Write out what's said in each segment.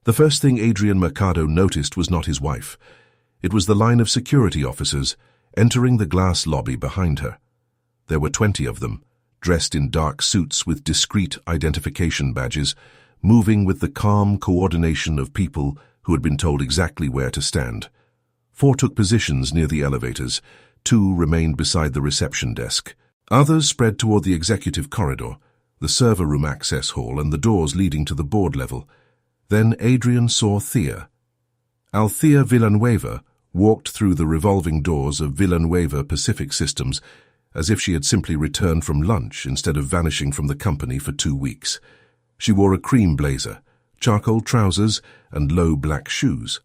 The first thing Adrian Mercado noticed was not his wife. It was the line of security officers entering the glass lobby behind her. There were 20 of them, dressed in dark suits with discreet identification badges, moving with the calm coordination of people who had been told exactly where to stand. 4 took positions near the elevators, 2 remained beside the reception desk. Others spread toward the executive corridor, the server room access hall, and the doors leading to the board level. Then Adrian saw Thea. Althea Villanueva walked through the revolving doors of Villanueva Pacific Systems as if she had simply returned from lunch instead of vanishing from the company for 2 weeks. She wore a cream blazer, charcoal trousers, and low black shoes.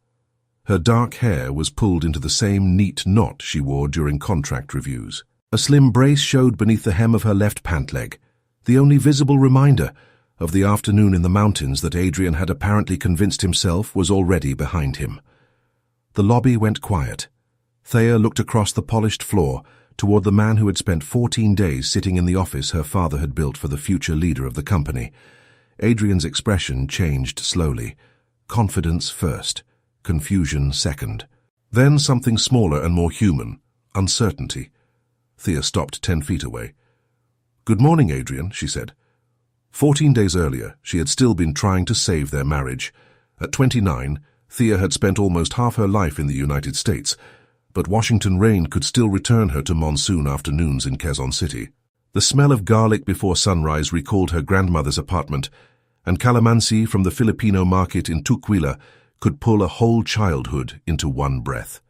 Her dark hair was pulled into the same neat knot she wore during contract reviews. A slim brace showed beneath the hem of her left pant leg, the only visible reminder of the afternoon in the mountains that Adrian had apparently convinced himself was already behind him. The lobby went quiet. Thea looked across the polished floor toward the man who had spent 14 days sitting in the office her father had built for the future leader of the company. Adrian's expression changed slowly. Confidence first, confusion second. Then something smaller and more human, uncertainty. Thea stopped 10 feet away. "Good morning, Adrian," she said. 14 days earlier, she had still been trying to save their marriage. At 29, Thea had spent almost half her life in the United States, but Washington rain could still return her to monsoon afternoons in Quezon City. The smell of garlic before sunrise recalled her grandmother's apartment, and calamansi from the Filipino market in Tukwila could pull a whole childhood into one breath.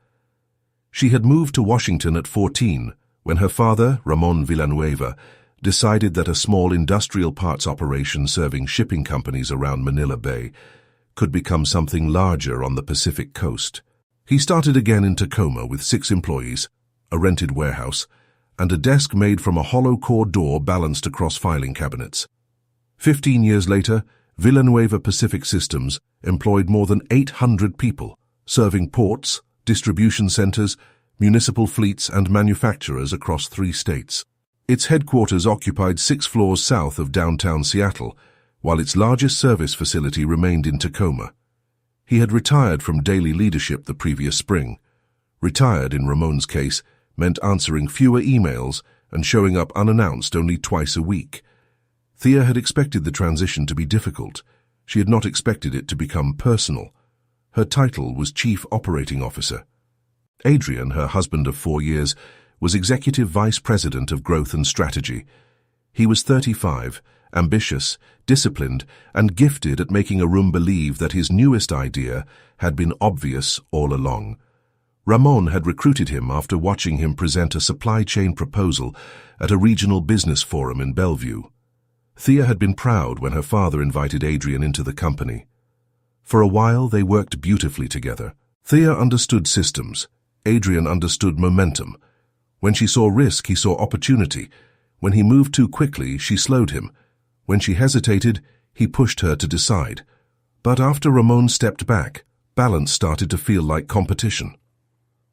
She had moved to Washington at 14 when her father, Ramon Villanueva, decided that a small industrial parts operation serving shipping companies around Manila Bay could become something larger on the Pacific coast. He started again in Tacoma with 6 employees, a rented warehouse, and a desk made from a hollow core door balanced across filing cabinets. 15 years later, Villanueva Pacific Systems employed more than 800 people, serving ports, distribution centers, municipal fleets, and manufacturers across 3 states. Its headquarters occupied 6 floors south of downtown Seattle, while its largest service facility remained in Tacoma. He had retired from daily leadership the previous spring. Retired, in Ramon's case, meant answering fewer emails and showing up unannounced only twice a week. Thea had expected the transition to be difficult. She had not expected it to become personal. Her title was Chief Operating Officer. Adrian, her husband of 4 years, was Executive Vice President of Growth and Strategy. He was 35, ambitious, disciplined, and gifted at making a room believe that his newest idea had been obvious all along. Ramon had recruited him after watching him present a supply chain proposal at a regional business forum in Bellevue. Thea had been proud when her father invited Adrian into the company. For a while, they worked beautifully together. Thea understood systems. Adrian understood momentum. When she saw risk, he saw opportunity. When he moved too quickly, she slowed him. When she hesitated, he pushed her to decide. But after Ramon stepped back, balance started to feel like competition.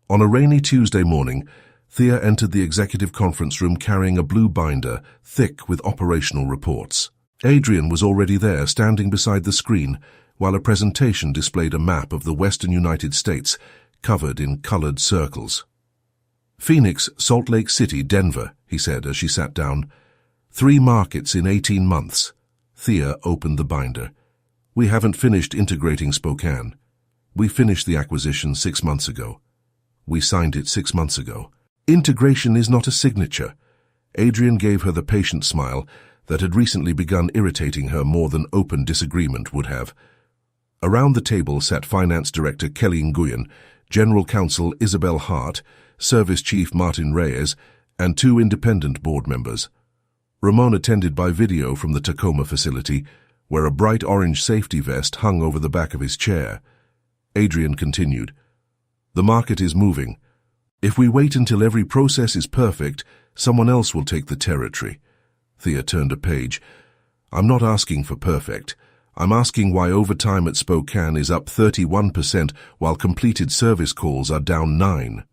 On a rainy Tuesday morning, Thea entered the executive conference room carrying a blue binder, thick with operational reports. Adrian was already there, standing beside the screen, while a presentation displayed a map of the western United States, covered in colored circles. "Phoenix, Salt Lake City, Denver," he said as she sat down. 3 markets in 18 months. Thea opened the binder. "We haven't finished integrating Spokane. We finished the acquisition 6 months ago. We signed it 6 months ago." Integration is not a signature. Adrian gave her the patient smile that had recently begun irritating her more than open disagreement would have. Around the table sat Finance Director Kelly Nguyen, General Counsel Isabel Hart, Service Chief Martin Reyes, and 2 independent board members. Ramon attended by video from the Tacoma facility, where a bright orange safety vest hung over the back of his chair. Adrian continued, "The market is moving. If we wait until every process is perfect, someone else will take the territory." Thea turned a page. "I'm not asking for perfect. I'm asking why overtime at Spokane is up 31% while completed service calls are down 9%.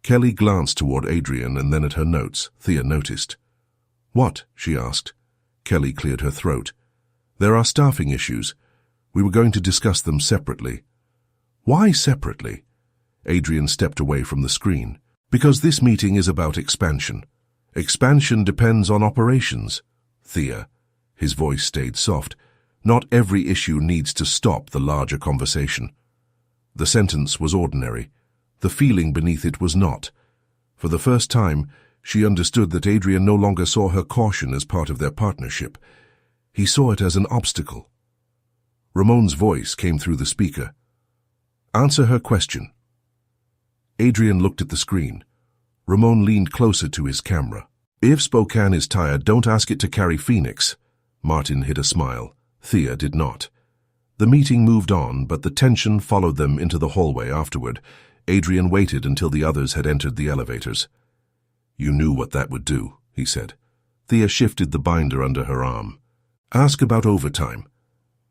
Kelly glanced toward Adrian and then at her notes. Thea noticed. "What?" she asked. Kelly cleared her throat. "There are staffing issues. We were going to discuss them separately. Why separately? Adrian stepped away from the screen. Because this meeting is about expansion. Expansion depends on operations. Thea, his voice stayed soft, not every issue needs to stop the larger conversation. The sentence was ordinary. The feeling beneath it was not. For the first time, she understood that Adrian no longer saw her caution as part of their partnership. He saw it as an obstacle. Ramon's voice came through the speaker. Answer her question. Adrian looked at the screen. Ramon leaned closer to his camera. If Spokane is tired, don't ask it to carry Phoenix. Martin hid a smile. Thea did not. The meeting moved on, but the tension followed them into the hallway afterward. Adrian waited until the others had entered the elevators. You knew what that would do, he said. Thea shifted the binder under her arm. Ask about overtime.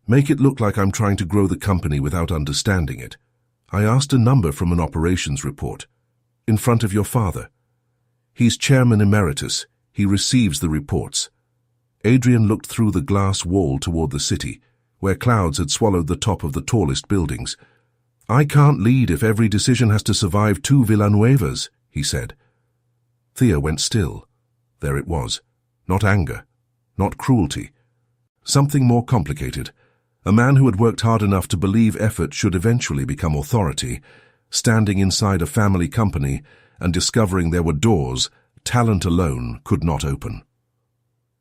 Make it look like I'm trying to grow the company without understanding it. I asked a number from an operations report. In front of your father. He's chairman emeritus. He receives the reports. Adrian looked through the glass wall toward the city, where clouds had swallowed the top of the tallest buildings. I can't lead if every decision has to survive 2 Villanuevas, he said. Thea went still. There it was. Not anger. Not cruelty. Something more complicated. A man who had worked hard enough to believe effort should eventually become authority, standing inside a family company and discovering there were doors talent alone could not open.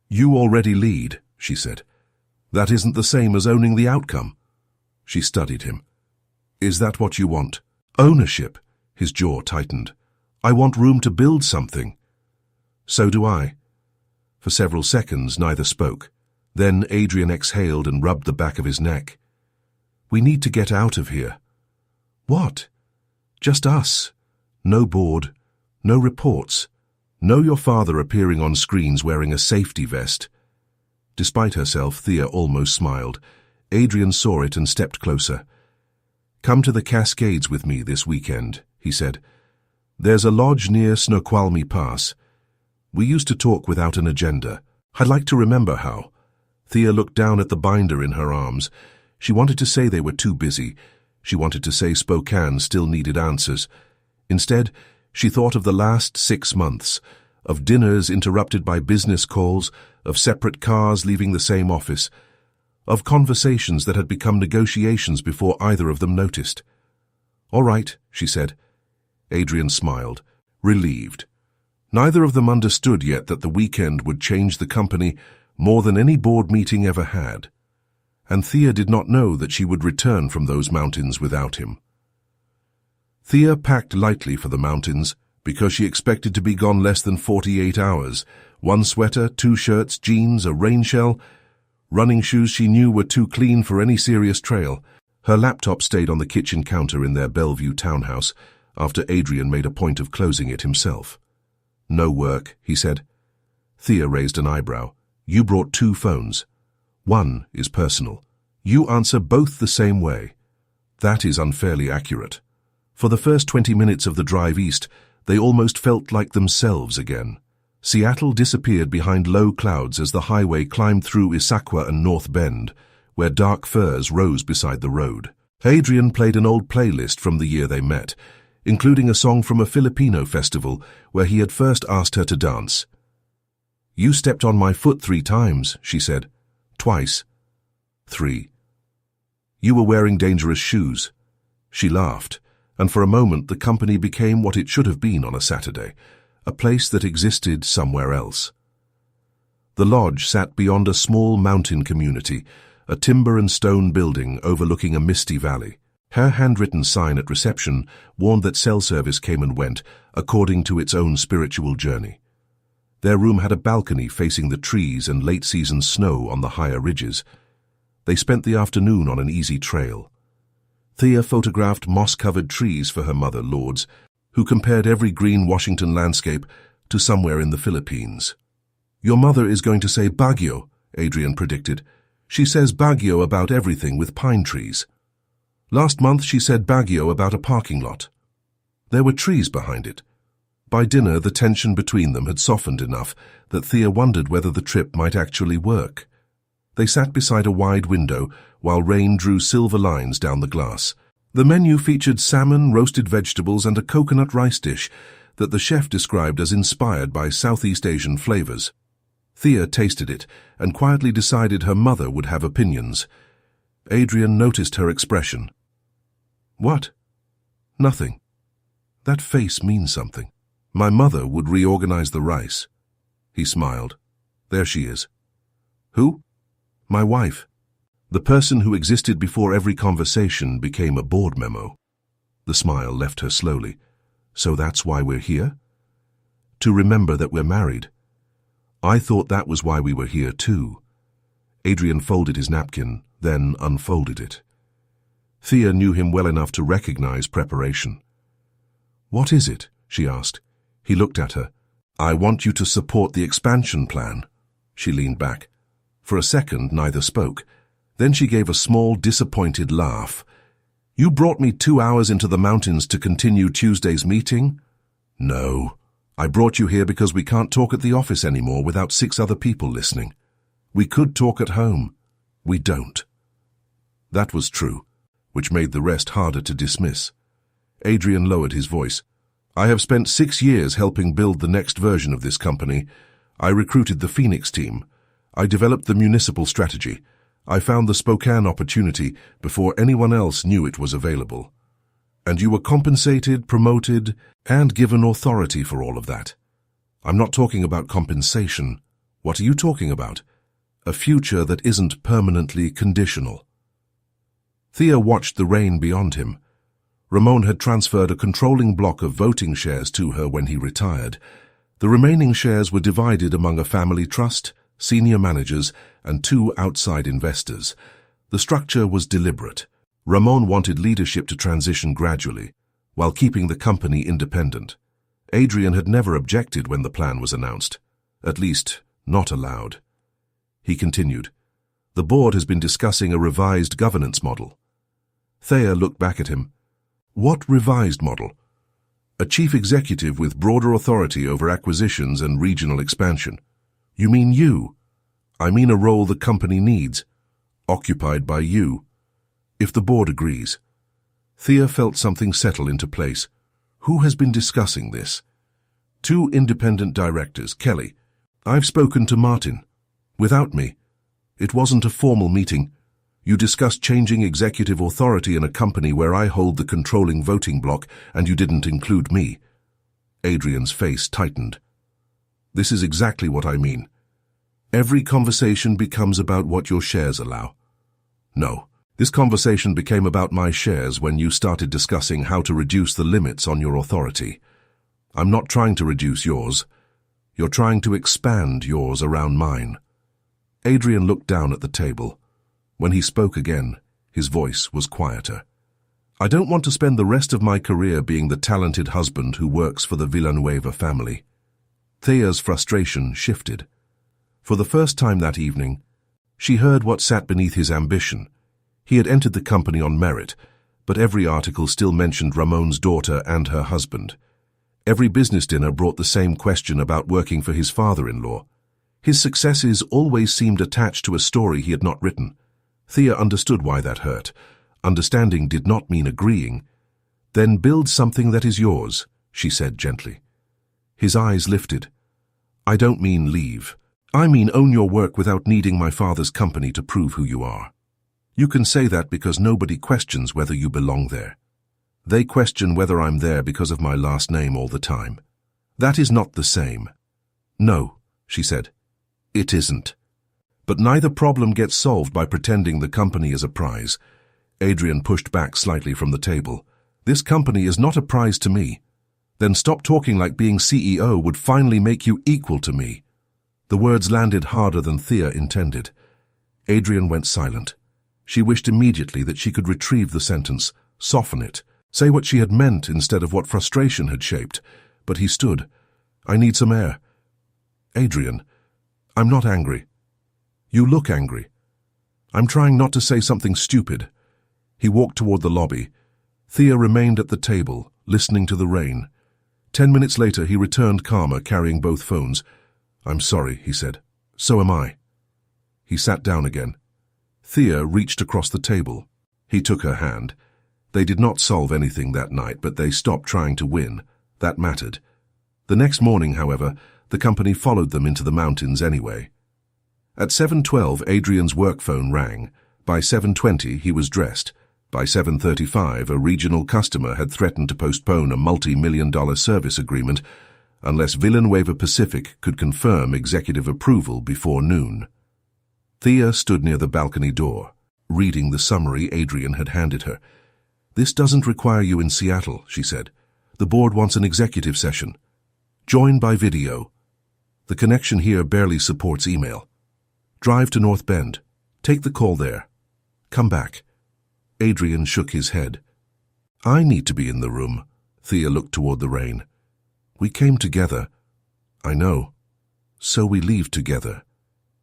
You already lead, she said. That isn't the same as owning the outcome. She studied him. Is that what you want? Ownership. His jaw tightened. I want room to build something. So do I. For several seconds, neither spoke. Then Adrian exhaled and rubbed the back of his neck. We need to get out of here. What? Just us. No board. No reports. No your father appearing on screens wearing a safety vest. Despite herself, Thea almost smiled. Adrian saw it and stepped closer. Come to the Cascades with me this weekend, he said. There's a lodge near Snoqualmie Pass. We used to talk without an agenda. I'd like to remember how. Thea looked down at the binder in her arms. She wanted to say they were too busy. She wanted to say Spokane still needed answers. Instead, she thought of the last 6 months, of dinners interrupted by business calls, of separate cars leaving the same office, of conversations that had become negotiations before either of them noticed. All right, she said. Adrian smiled, relieved. Neither of them understood yet that the weekend would change the company more than any board meeting ever had. And Thea did not know that she would return from those mountains without him. Thea packed lightly for the mountains because she expected to be gone less than 48 hours. 1 sweater, 2 shirts, jeans, a rain shell. Running shoes she knew were too clean for any serious trail. Her laptop stayed on the kitchen counter in their Bellevue townhouse after Adrian made a point of closing it himself. No work, he said. Thea raised an eyebrow. You brought 2 phones. One is personal. You answer both the same way. That is unfairly accurate. For the first 20 minutes of the drive east, they almost felt like themselves again. Seattle disappeared behind low clouds as the highway climbed through Issaquah and North Bend, where dark firs rose beside the road. Adrian played an old playlist from the year they met, including a song from a Filipino festival where he had first asked her to dance. You stepped on my foot 3 times, she said. Twice. 3. You were wearing dangerous shoes. She laughed, and for a moment the company became what it should have been on a Saturday, a place that existed somewhere else. The lodge sat beyond a small mountain community, a timber and stone building overlooking a misty valley. Her handwritten sign at reception warned that cell service came and went according to its own spiritual journey. Their room had a balcony facing the trees and late-season snow on the higher ridges. They spent the afternoon on an easy trail. Thea photographed moss-covered trees for her mother, Lourdes, who compared every green Washington landscape to somewhere in the Philippines. Your mother is going to say Baguio, Adrian predicted. She says Baguio about everything with pine trees. Last month she said Baguio about a parking lot. There were trees behind it. By dinner, the tension between them had softened enough that Thea wondered whether the trip might actually work. They sat beside a wide window while rain drew silver lines down the glass. The menu featured salmon, roasted vegetables, and a coconut rice dish that the chef described as inspired by Southeast Asian flavors. Thea tasted it and quietly decided her mother would have opinions. Adrian noticed her expression. "What?" "Nothing. That face means something. My mother would reorganize the rice." He smiled. "There she is." "Who?" "My wife. The person who existed before every conversation became a board memo." The smile left her slowly. "So that's why we're here?" "To remember that we're married." "I thought that was why we were here too." Adrian folded his napkin, then unfolded it. Thea knew him well enough to recognize preparation. "What is it?" she asked. He looked at her. "I want you to support the expansion plan." She leaned back. For a second, neither spoke. Then she gave a small, disappointed laugh. "You brought me 2 hours into the mountains to continue Tuesday's meeting?" "No. I brought you here because we can't talk at the office anymore without 6 other people listening. We could talk at home. We don't." That was true, which made the rest harder to dismiss. Adrian lowered his voice. "I have spent 6 years helping build the next version of this company. I recruited the Phoenix team. I developed the municipal strategy. I found the Spokane opportunity before anyone else knew it was available. And you were compensated, promoted, and given authority for all of that. I'm not talking about compensation. What are you talking about? A future that isn't permanently conditional." Thea watched the rain beyond him. Ramon had transferred a controlling block of voting shares to her when he retired. The remaining shares were divided among a family trust, senior managers, and 2 outside investors. The structure was deliberate. Ramon wanted leadership to transition gradually, while keeping the company independent. Adrian had never objected when the plan was announced, at least not aloud. He continued, "The board has been discussing a revised governance model." Thea looked back at him. "What revised model?" "A chief executive with broader authority over acquisitions and regional expansion." "You mean you?" "I mean a role the company needs, occupied by you, if the board agrees." Thea felt something settle into place. Who has been discussing this? 2 independent directors, Kelly. "I've spoken to Martin." "Without me. It wasn't a formal meeting. You discussed changing executive authority in a company where I hold the controlling voting block, and you didn't include me." Adrian's face tightened. "This is exactly what I mean. Every conversation becomes about what your shares allow." "No. This conversation became about my shares when you started discussing how to reduce the limits on your authority. I'm not trying to reduce yours. You're trying to expand yours around mine." Adrian looked down at the table. When he spoke again, his voice was quieter. "I don't want to spend the rest of my career being the talented husband who works for the Villanueva family." Thea's frustration shifted. For the first time that evening, she heard what sat beneath his ambition. He had entered the company on merit, but every article still mentioned Ramon's daughter and her husband. Every business dinner brought the same question about working for his father-in-law. His successes always seemed attached to a story he had not written. Thea understood why that hurt. Understanding did not mean agreeing. "Then build something that is yours," she said gently. His eyes lifted. "I don't mean leave. I mean own your work without needing my father's company to prove who you are. You can say that because nobody questions whether you belong there. They question whether I'm there because of my last name all the time. That is not the same." "No," she said. "It isn't. But neither problem gets solved by pretending the company is a prize." Adrian pushed back slightly from the table. "This company is not a prize to me. Then stop talking like being CEO would finally make you equal to me." The words landed harder than Thea intended. Adrian went silent. She wished immediately that she could retrieve the sentence, soften it, say what she had meant instead of what frustration had shaped. But he stood. "I need some air." "Adrian, I'm not angry. You look angry. I'm trying not to say something stupid." He walked toward the lobby. Thea remained at the table, listening to the rain. 10 minutes later, he returned calmer, carrying both phones. "I'm sorry," he said. "So am I." He sat down again. Thea reached across the table. He took her hand. They did not solve anything that night, but they stopped trying to win. That mattered. The next morning, however, the company followed them into the mountains anyway. At 7:12, Adrian's work phone rang. By 7:20, he was dressed. By 7:35, a regional customer had threatened to postpone a multi-million-dollar service agreement unless Villanueva Pacific could confirm executive approval before noon. Thea stood near the balcony door, reading the summary Adrian had handed her. "This doesn't require you in Seattle," she said. "The board wants an executive session. Join by video. The connection here barely supports email. Drive to North Bend. Take the call there. Come back." Adrian shook his head. "I need to be in the room." Thea looked toward the rain. "We came together." "I know. So we leave together."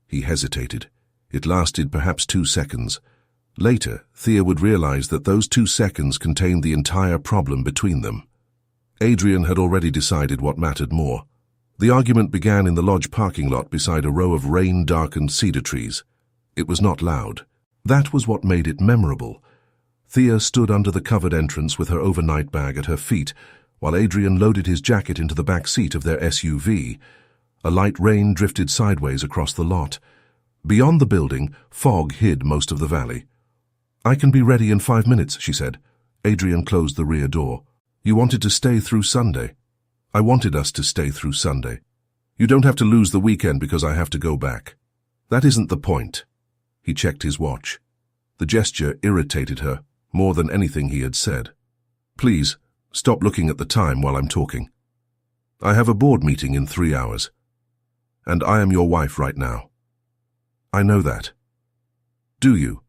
He hesitated. It lasted perhaps 2 seconds. Later, Thea would realize that those 2 seconds contained the entire problem between them. Adrian had already decided what mattered more. The argument began in the lodge parking lot beside a row of rain-darkened cedar trees. It was not loud. That was what made it memorable. Thea stood under the covered entrance with her overnight bag at her feet, while Adrian loaded his jacket into the back seat of their SUV. A light rain drifted sideways across the lot. Beyond the building, fog hid most of the valley. "I can be ready in 5 minutes," she said. Adrian closed the rear door. "You wanted to stay through Sunday." "I wanted us to stay through Sunday. You don't have to lose the weekend because I have to go back." "That isn't the point." He checked his watch. The gesture irritated her more than anything he had said. "Please, stop looking at the time while I'm talking. I have a board meeting in 3 hours. And I am your wife right now." "I know that." "Do you?"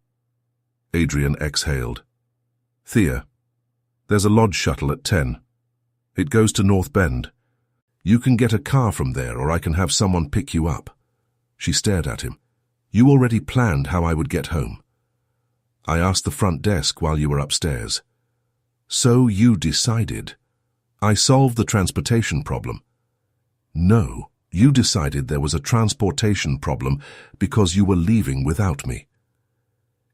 Adrian exhaled. "Thea, there's a lodge shuttle at 10. It goes to North Bend. You can get a car from there, or I can have someone pick you up." She stared at him. "You already planned how I would get home." "I asked the front desk while you were upstairs." "So you decided." "I solved the transportation problem." "No, you decided there was a transportation problem because you were leaving without me."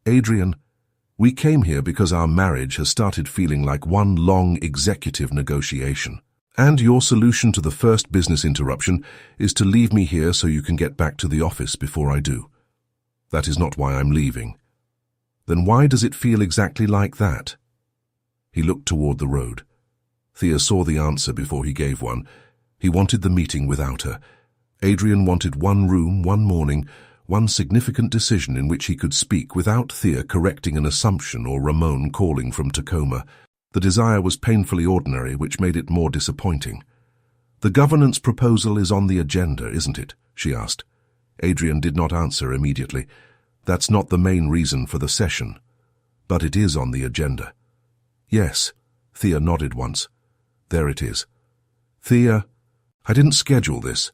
"Adrian, we came here because our marriage has started feeling like one long executive negotiation. And your solution to the first business interruption is to leave me here so you can get back to the office before I do. That is not why I'm leaving." "Then why does it feel exactly like that?" He looked toward the road. Thea saw the answer before he gave one. He wanted the meeting without her. Adrian wanted one room, one morning, one significant decision in which he could speak without Thea correcting an assumption or Ramon calling from Tacoma. The desire was painfully ordinary, which made it more disappointing. "The governance proposal is on the agenda, isn't it?" she asked. Adrian did not answer immediately. "That's not the main reason for the session. But it is on the agenda." "Yes," Thea nodded once. "There it is." "Thea, I didn't schedule this,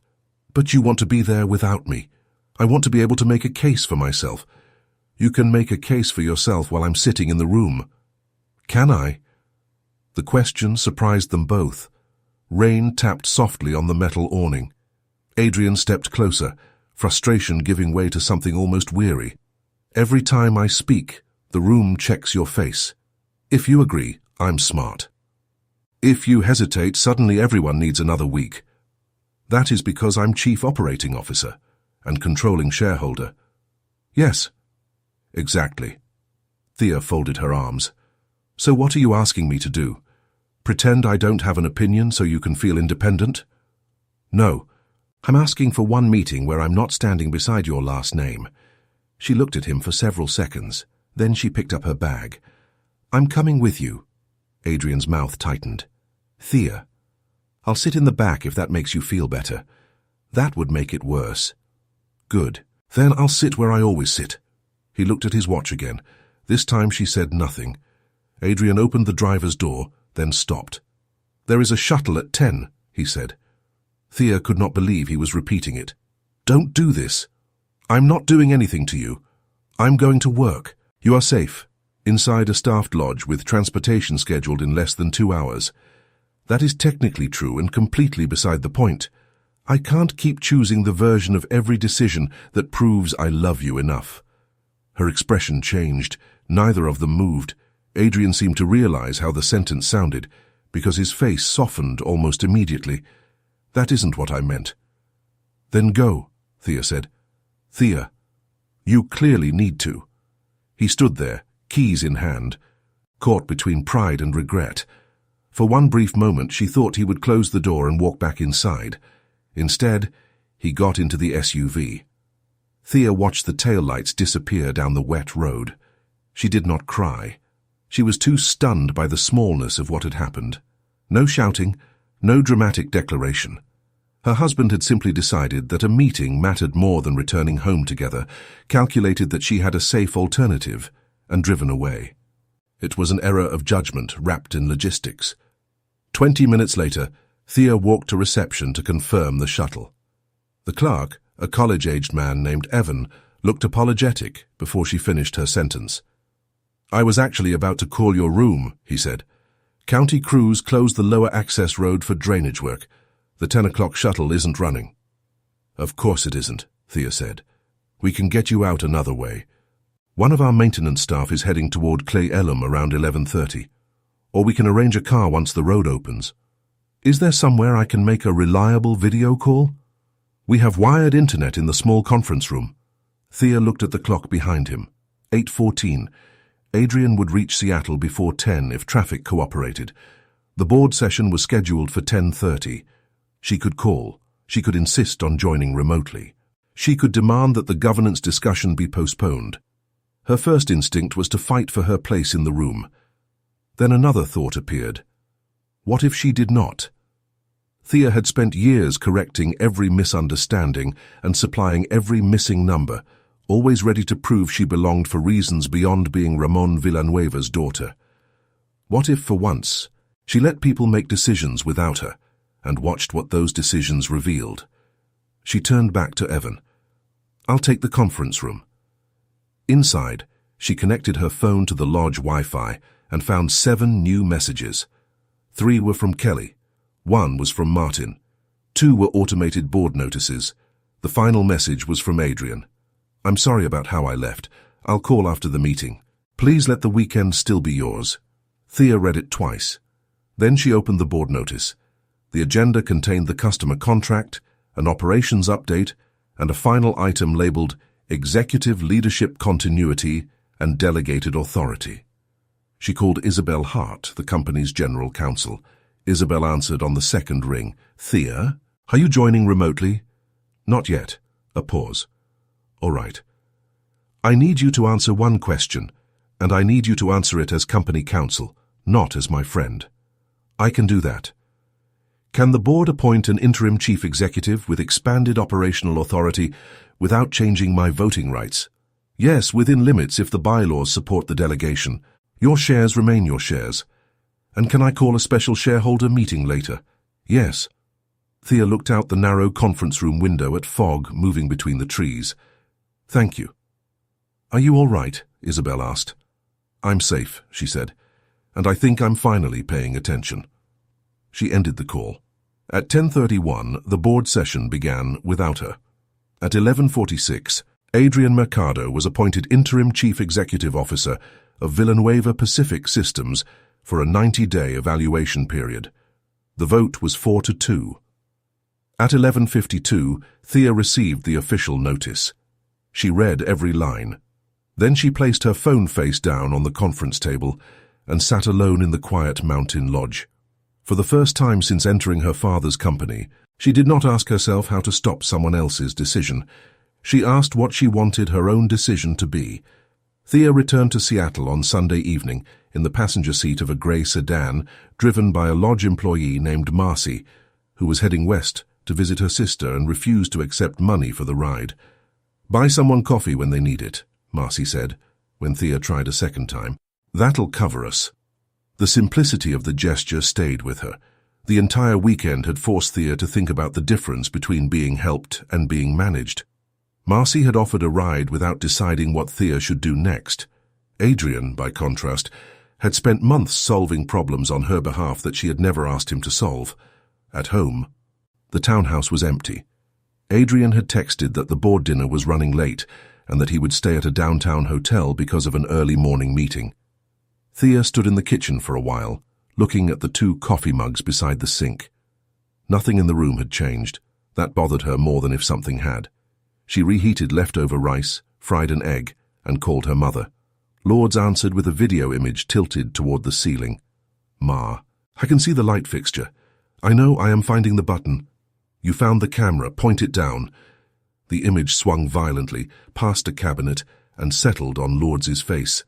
but you want to be there without me. I want to be able to make a case for myself." "You can make a case for yourself while I'm sitting in the room." "Can I?" The question surprised them both. Rain tapped softly on the metal awning. Adrian stepped closer, frustration giving way to something almost weary. "Every time I speak, the room checks your face. If you agree, I'm smart. If you hesitate, suddenly everyone needs another week. That is because I'm Chief Operating Officer and controlling shareholder." "Yes." "Exactly." Thea folded her arms. "So what are you asking me to do? Pretend I don't have an opinion so you can feel independent?" "No. I'm asking for one meeting where I'm not standing beside your last name." She looked at him for several seconds. Then she picked up her bag. "I'm coming with you." Adrian's mouth tightened. "Thea, I'll sit in the back if that makes you feel better." "That would make it worse." "Good. Then I'll sit where I always sit." He looked at his watch again. This time she said nothing. Adrian opened the driver's door, then stopped. "There is a shuttle at 10, he said. Thea could not believe he was repeating it. "Don't do this. I'm not doing anything to you. I'm going to work. You are safe, inside a staffed lodge with transportation scheduled in less than 2 hours. That is technically true and completely beside the point. I can't keep choosing the version of every decision that proves I love you enough." Her expression changed. Neither of them moved. Adrian seemed to realize how the sentence sounded, because his face softened almost immediately. "That isn't what I meant." "Then go," Thea said. "Thea, you clearly need to." He stood there, keys in hand, caught between pride and regret. For one brief moment she thought he would close the door and walk back inside. Instead, he got into the SUV. Thea watched the taillights disappear down the wet road. She did not cry. She was too stunned by the smallness of what had happened. No shouting, no dramatic declaration. Her husband had simply decided that a meeting mattered more than returning home together, calculated that she had a safe alternative, and driven away. It was an error of judgment wrapped in logistics. 20 minutes later, Thea walked to reception to confirm the shuttle. The clerk, a college-aged man named Evan, looked apologetic before she finished her sentence. "I was actually about to call your room," he said. "County crews closed the lower access road for drainage work. The 10 o'clock shuttle isn't running." "Of course it isn't," Thea said. "We can get you out another way. One of our maintenance staff is heading toward Clay Elum around 11:30. Or we can arrange a car once the road opens. Is there somewhere I can make a reliable video call? We have wired internet in the small conference room." Thea looked at the clock behind him. 8:14. Adrian would reach Seattle before 10 if traffic cooperated. The board session was scheduled for 10:30. She could call. She could insist on joining remotely. She could demand that the governance discussion be postponed. Her first instinct was to fight for her place in the room. Then another thought appeared. What if she did not? Thea had spent years correcting every misunderstanding and supplying every missing number, always ready to prove she belonged for reasons beyond being Ramon Villanueva's daughter. What if, for once, she let people make decisions without her, and watched what those decisions revealed? She turned back to Evan. "I'll take the conference room." Inside, she connected her phone to the lodge Wi-Fi and found 7 new messages. 3 were from Kelly. 1 was from Martin. 2 were automated board notices. The final message was from Adrian. "I'm sorry about how I left. I'll call after the meeting. Please let the weekend still be yours." Thea read it twice. Then she opened the board notice. The agenda contained the customer contract, an operations update, and a final item labeled Executive Leadership Continuity and Delegated Authority. She called Isabel Hart, the company's general counsel. Isabel answered on the second ring. "Thea, are you joining remotely?" "Not yet." A pause. "All right. I need you to answer one question, and I need you to answer it as company counsel, not as my friend." "I can do that." "Can the board appoint an interim chief executive with expanded operational authority without changing my voting rights?" "Yes, within limits if the bylaws support the delegation. Your shares remain your shares." "And can I call a special shareholder meeting later?" "Yes." Thea looked out the narrow conference room window at fog moving between the trees. "Thank you." "Are you all right?" Isabel asked. "I'm safe," she said, "and I think I'm finally paying attention." She ended the call. At 10:31, the board session began without her. At 11:46, Adrian Mercado was appointed Interim Chief Executive Officer of Villanueva Pacific Systems for a 90-day evaluation period. The vote was 4-2. At 11:52, Thea received the official notice. She read every line. Then she placed her phone face down on the conference table and sat alone in the quiet mountain lodge. For the first time since entering her father's company, she did not ask herself how to stop someone else's decision. She asked what she wanted her own decision to be. Thea returned to Seattle on Sunday evening in the passenger seat of a gray sedan driven by a lodge employee named Marcy, who was heading west to visit her sister and refused to accept money for the ride. "Buy someone coffee when they need it," Marcy said, when Thea tried a second time. "That'll cover us." The simplicity of the gesture stayed with her. The entire weekend had forced Thea to think about the difference between being helped and being managed. Marcy had offered a ride without deciding what Thea should do next. Adrian, by contrast, had spent months solving problems on her behalf that she had never asked him to solve. At home, The townhouse was empty. Adrian had texted that the board dinner was running late and that he would stay at a downtown hotel because of an early morning meeting. Thea stood in the kitchen for a while, looking at the 2 coffee mugs beside the sink. Nothing in the room had changed. That bothered her more than if something had. She reheated leftover rice, fried an egg, and called her mother. Lourdes answered with a video image tilted toward the ceiling. "Ma, I can see the light fixture. I know I am finding the button. You found the camera, point it down." The image swung violently, past a cabinet, and settled on Lourdes's face.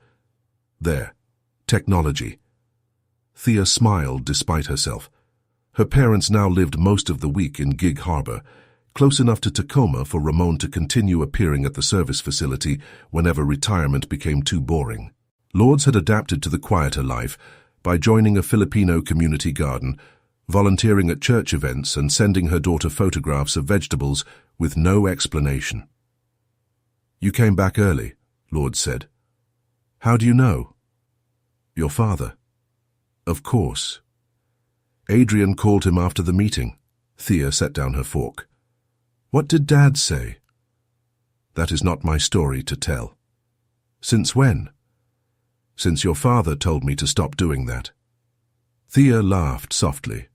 "There. Technology." Thea smiled despite herself. Her parents now lived most of the week in Gig Harbor, close enough to Tacoma for Ramon to continue appearing at the service facility whenever retirement became too boring. Lourdes had adapted to the quieter life by joining a Filipino community garden, volunteering at church events and sending her daughter photographs of vegetables with no explanation. "You came back early," Lourdes said. "How do you know?" "Your father." "Of course." "Adrian called him after the meeting." Thea set down her fork. "What did Dad say?" "That is not my story to tell." "Since when?" "Since your father told me to stop doing that." Thea laughed softly.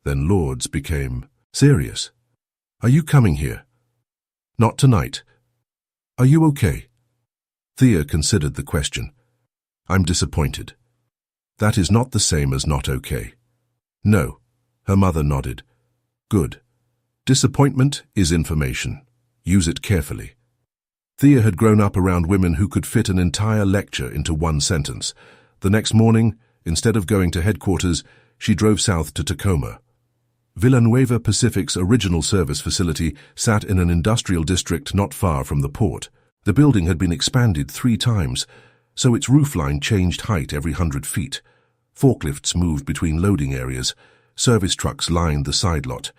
Then Lourdes became serious. "Are you coming here?" "Not tonight." "Are you okay?" Thea considered the question. "I'm disappointed." "That is not the same as not okay." "No." Her mother nodded. "Good. Disappointment is information. Use it carefully." Thea had grown up around women who could fit an entire lecture into one sentence. The next morning, instead of going to headquarters, she drove south to Tacoma. Villanueva Pacific's original service facility sat in an industrial district not far from the port. The building had been expanded 3 times, so its roofline changed height every 100 feet. Forklifts moved between loading areas. Service trucks lined the side lot.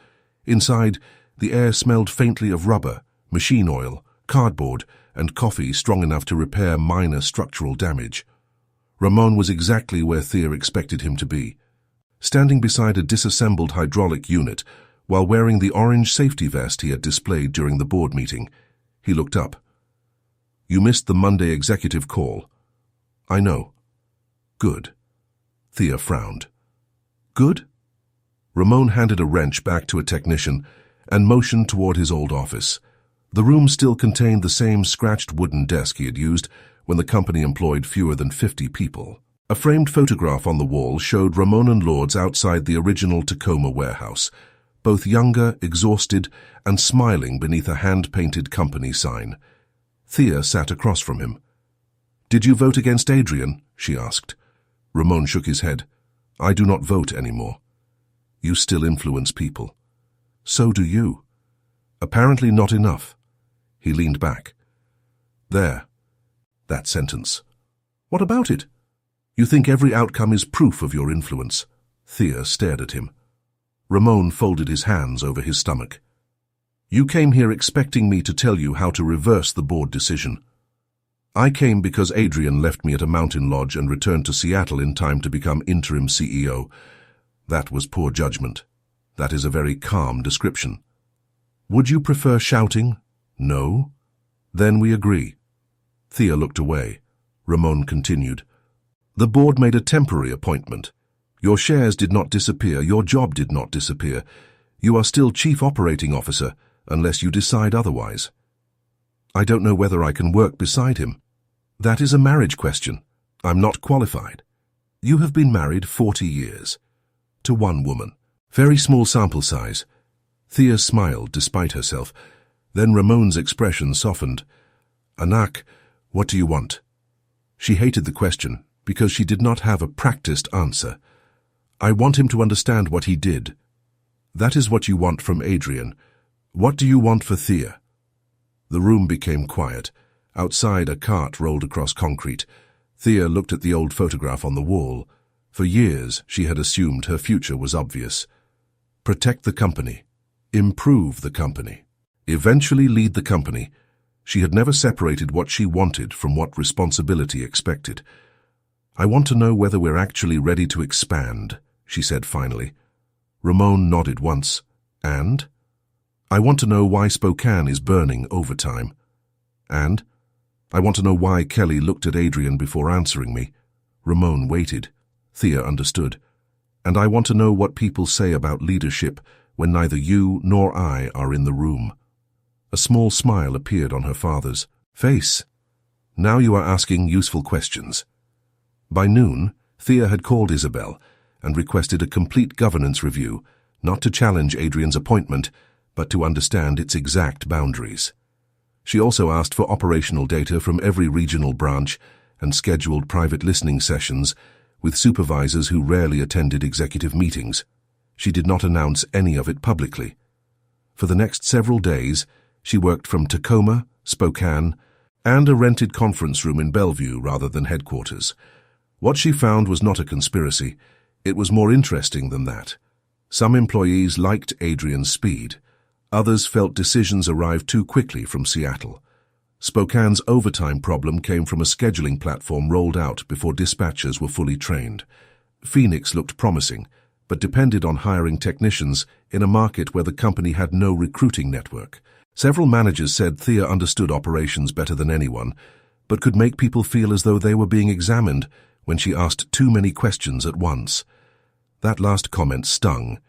Inside, the air smelled faintly of rubber, machine oil, cardboard, and coffee strong enough to repair minor structural damage. Ramon was exactly where Thea expected him to be. Standing beside a disassembled hydraulic unit, while wearing the orange safety vest he had displayed during the board meeting, he looked up. "You missed the Monday executive call." "I know." "Good." Thea frowned. "Good?" Ramon handed a wrench back to a technician and motioned toward his old office. The room still contained the same scratched wooden desk he had used when the company employed fewer than 50 people. A framed photograph on the wall showed Ramon and Lourdes outside the original Tacoma warehouse, both younger, exhausted, and smiling beneath a hand-painted company sign. Thea sat across from him. "Did you vote against Adrian?" she asked. Ramon shook his head. "I do not vote anymore." "You still influence people." "So do you." "Apparently not enough." He leaned back. "There. That sentence." "What about it?" "You think every outcome is proof of your influence." Thea stared at him. Ramon folded his hands over his stomach. "You came here expecting me to tell you how to reverse the board decision. I came because Adrian left me at a mountain lodge and returned to Seattle in time to become interim CEO. That was poor judgment. That is a very calm description. Would you prefer shouting? No? Then we agree." Thea looked away. Ramon continued. "The board made a temporary appointment. Your shares did not disappear. Your job did not disappear. You are still Chief Operating Officer, unless you decide otherwise." "I don't know whether I can work beside him." "That is a marriage question. I'm not qualified." "You have been married 40 years. To one woman. Very small sample size." Thea smiled despite herself. Then Ramon's expression softened. "Anak, what do you want?" She hated the question because she did not have a practiced answer. "I want him to understand what he did." "That is what you want from Adrian. What do you want for Thea?" The room became quiet. Outside, a cart rolled across concrete. Thea looked at the old photograph on the wall. For years, she had assumed her future was obvious. Protect the company. Improve the company. Eventually lead the company. She had never separated what she wanted from what responsibility expected. "I want to know whether we're actually ready to expand," she said finally. Ramon nodded once, And? I want to know why Spokane is burning overtime. And? I want to know why Kelly looked at Adrian before answering me. Ramon waited. Thea understood. And I want to know what people say about leadership when neither you nor I are in the room. A small smile appeared on her father's face. Now you are asking useful questions. By noon, Thea had called Isabel and requested a complete governance review, not to challenge Adrian's appointment, but to understand its exact boundaries. She also asked for operational data from every regional branch and scheduled private listening sessions with supervisors who rarely attended executive meetings. She did not announce any of it publicly. For the next several days, she worked from Tacoma, Spokane, and a rented conference room in Bellevue rather than headquarters. What she found was not a conspiracy. It was more interesting than that. Some employees liked Adrian's speed. Others felt decisions arrived too quickly from Seattle. Spokane's overtime problem came from a scheduling platform rolled out before dispatchers were fully trained. Phoenix looked promising, but depended on hiring technicians in a market where the company had no recruiting network. Several managers said Thea understood operations better than anyone, but could make people feel as though they were being examined when she asked too many questions at once. That last comment stung.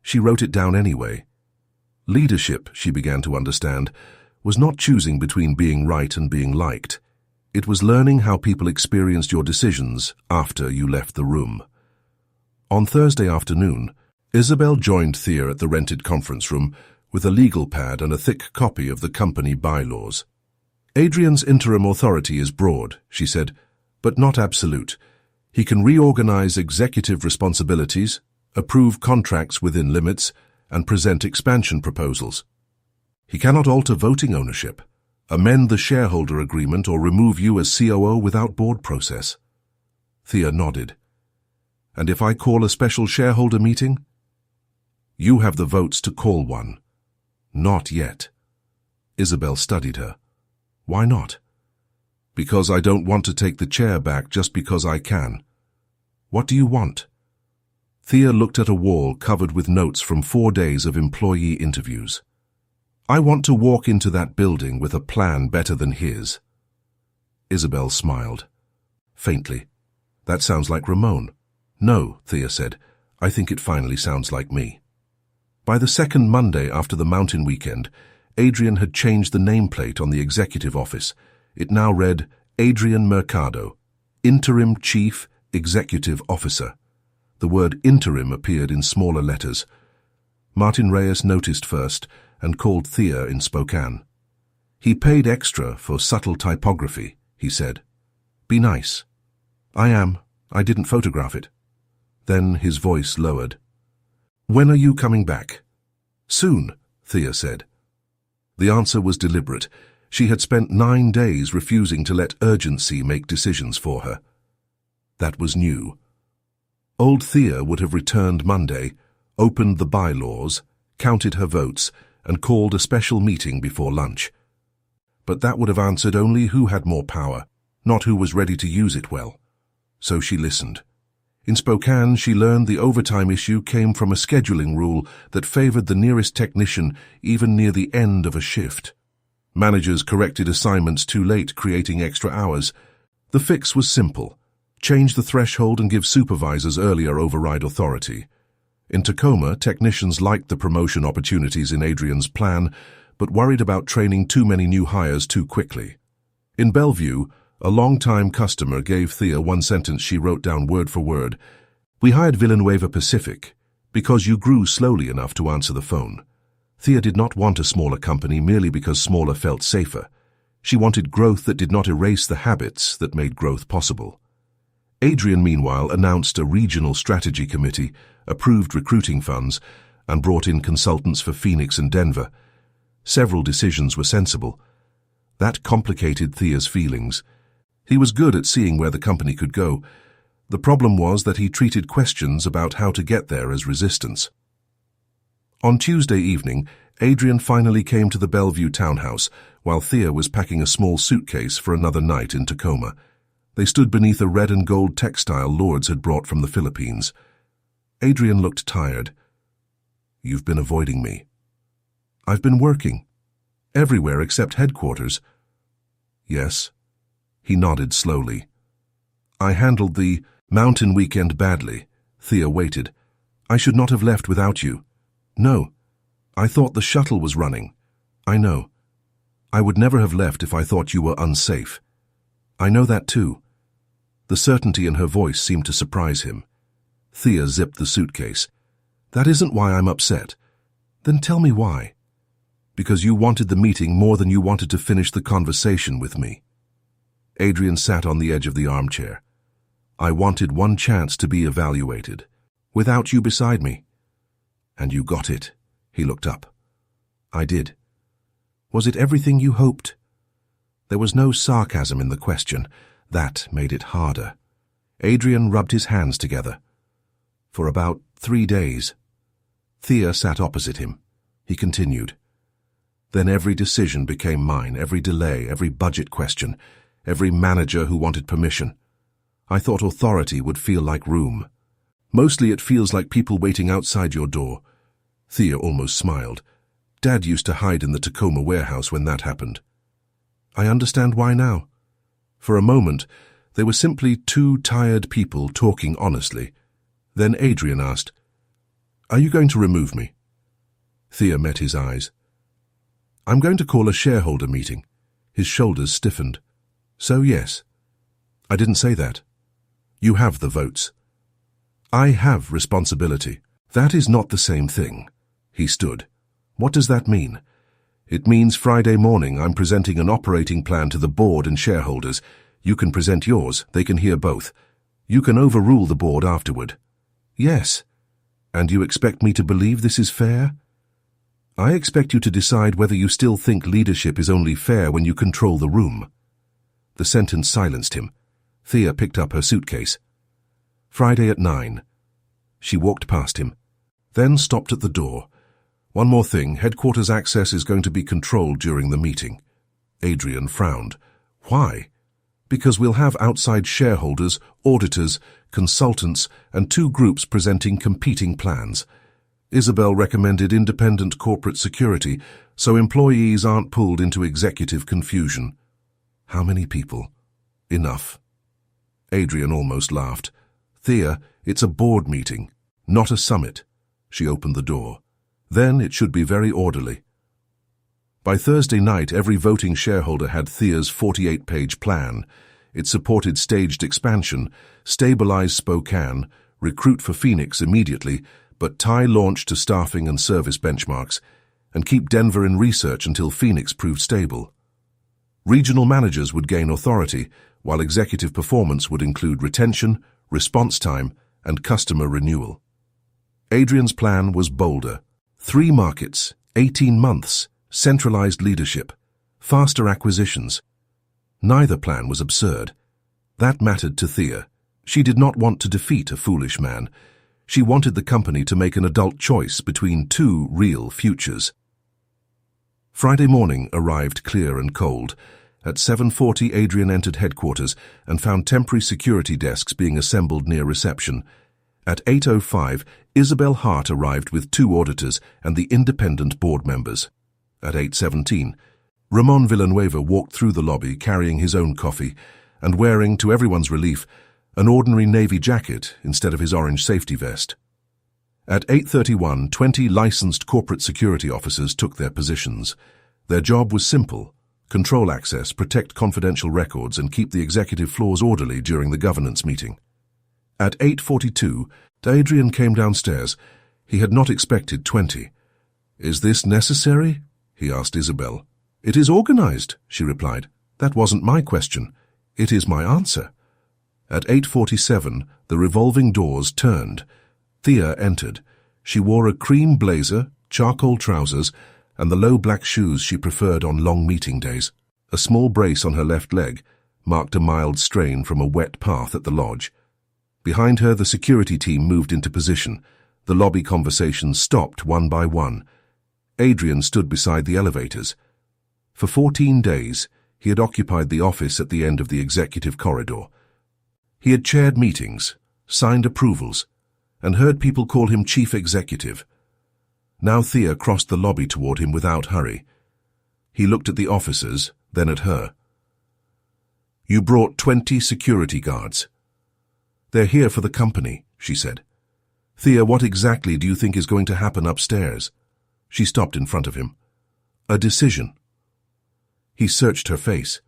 She wrote it down anyway. Leadership, she began to understand, was not choosing between being right and being liked. It was learning how people experienced your decisions after you left the room. On Thursday afternoon, Isabel joined Thea at the rented conference room with a legal pad and a thick copy of the company bylaws. Adrian's interim authority is broad, she said, but not absolute. He can reorganize executive responsibilities, approve contracts within limits, and present expansion proposals. He cannot alter voting ownership, amend the shareholder agreement, or remove you as COO without board process. Thea nodded. And if I call a special shareholder meeting? You have the votes to call one. Not yet. Isabel studied her. Why not? Because I don't want to take the chair back just because I can. What do you want? Thea looked at a wall covered with notes from 4 days of employee interviews. I want to walk into that building with a plan better than his. Isabel smiled. Faintly. That sounds like Ramon. No, Thea said. I think it finally sounds like me. By the second Monday after the mountain weekend, Adrian had changed the nameplate on the executive office. It now read Adrian Mercado, Interim Chief Executive Officer. The word interim appeared in smaller letters. Martin Reyes noticed first and called Thea in Spokane. He paid extra for subtle typography, he said. Be nice. I am. I didn't photograph it. Then his voice lowered. When are you coming back? Soon, Thea said. The answer was deliberate. She had spent 9 days refusing to let urgency make decisions for her. That was new. Old Thea would have returned Monday, opened the bylaws, counted her votes, and called a special meeting before lunch. But that would have answered only who had more power, not who was ready to use it well. So she listened. In Spokane, she learned the overtime issue came from a scheduling rule that favored the nearest technician even near the end of a shift. Managers corrected assignments too late, creating extra hours. The fix was simple. Change the threshold and give supervisors earlier override authority. In Tacoma, technicians liked the promotion opportunities in Adrian's plan, but worried about training too many new hires too quickly. In Bellevue, a long-time customer gave Thea one sentence she wrote down word for word. We hired Villanueva Pacific because you grew slowly enough to answer the phone. Thea did not want a smaller company merely because smaller felt safer. She wanted growth that did not erase the habits that made growth possible. Adrian, meanwhile, announced a regional strategy committee, approved recruiting funds, and brought in consultants for Phoenix and Denver. Several decisions were sensible. That complicated Thea's feelings. He was good at seeing where the company could go. The problem was that he treated questions about how to get there as resistance. On Tuesday evening, Adrian finally came to the Bellevue townhouse while Thea was packing a small suitcase for another night in Tacoma. They stood beneath a red and gold textile Lourdes had brought from the Philippines. Adrian looked tired. You've been avoiding me. I've been working. Everywhere except headquarters. Yes. He nodded slowly. I handled the mountain weekend badly. Thea waited. I should not have left without you. No. I thought the shuttle was running. I know. I would never have left if I thought you were unsafe. I know that too. The certainty in her voice seemed to surprise him. Thea zipped the suitcase. That isn't why I'm upset. Then tell me why. Because you wanted the meeting more than you wanted to finish the conversation with me. Adrian sat on the edge of the armchair. I wanted one chance to be evaluated, without you beside me. And you got it. He looked up. I did. Was it everything you hoped? There was no sarcasm in the question. That made it harder. Adrian rubbed his hands together. For about 3 days. Thea sat opposite him. He continued. Then every decision became mine, every delay, every budget question, every manager who wanted permission. I thought authority would feel like room. Mostly it feels like people waiting outside your door. Thea almost smiled. Dad used to hide in the Tacoma warehouse when that happened. I understand why now. For a moment, they were simply two tired people talking honestly. Then Adrian asked, Are you going to remove me? Thea met his eyes. I'm going to call a shareholder meeting. His shoulders stiffened. So yes. I didn't say that. You have the votes. I have responsibility. That is not the same thing. He stood. What does that mean? It means Friday morning I'm presenting an operating plan to the board and shareholders. You can present yours. They can hear both. You can overrule the board afterward. Yes. And you expect me to believe this is fair? I expect you to decide whether you still think leadership is only fair when you control the room. The sentence silenced him. Thea picked up her suitcase. Friday at 9. She walked past him, then stopped at the door. One more thing, headquarters access is going to be controlled during the meeting. Adrian frowned. Why? Because we'll have outside shareholders, auditors, consultants, and 2 groups presenting competing plans. Isabel recommended independent corporate security, so employees aren't pulled into executive confusion. How many people? Enough. Adrian almost laughed. Thea, it's a board meeting, not a summit. She opened the door. Then it should be very orderly. By Thursday night, every voting shareholder had Thea's 48-page plan. It supported staged expansion, stabilize Spokane, recruit for Phoenix immediately, but tie launch to staffing and service benchmarks, and keep Denver in research until Phoenix proved stable. Regional managers would gain authority, while executive performance would include retention, response time, and customer renewal. Adrian's plan was bolder. 3 markets, 18 months, centralized leadership, faster acquisitions. Neither plan was absurd. That mattered to Thea. She did not want to defeat a foolish man. She wanted the company to make an adult choice between 2 real futures. Friday morning arrived clear and cold. At 7:40, Adrian entered headquarters and found temporary security desks being assembled near reception. At 8:05, Isabel Hart arrived with 2 auditors and the independent board members. At 8:17, Ramon Villanueva walked through the lobby carrying his own coffee and wearing, to everyone's relief, an ordinary navy jacket instead of his orange safety vest. At 8:31, 20 licensed corporate security officers took their positions. Their job was simple: control access, protect confidential records, and keep the executive floors orderly during the governance meeting. At 8:42, Adrian came downstairs. He had not expected 20. Is this necessary? He asked Isabel. It is organized, she replied. That wasn't my question. It is my answer. At 8:47, the revolving doors turned. Thea entered. She wore a cream blazer, charcoal trousers, and the low black shoes she preferred on long meeting days. A small brace on her left leg marked a mild strain from a wet path at the lodge. Behind her, the security team moved into position. The lobby conversations stopped one by one. Adrian stood beside the elevators. For 14 days, he had occupied the office at the end of the executive corridor. He had chaired meetings, signed approvals, and heard people call him chief executive. Now Thea crossed the lobby toward him without hurry. He looked at the officers, then at her. "You brought 20 security guards." "They're here for the company," she said. "Thea, what exactly do you think is going to happen upstairs?" She stopped in front of him. "A decision." He searched her face.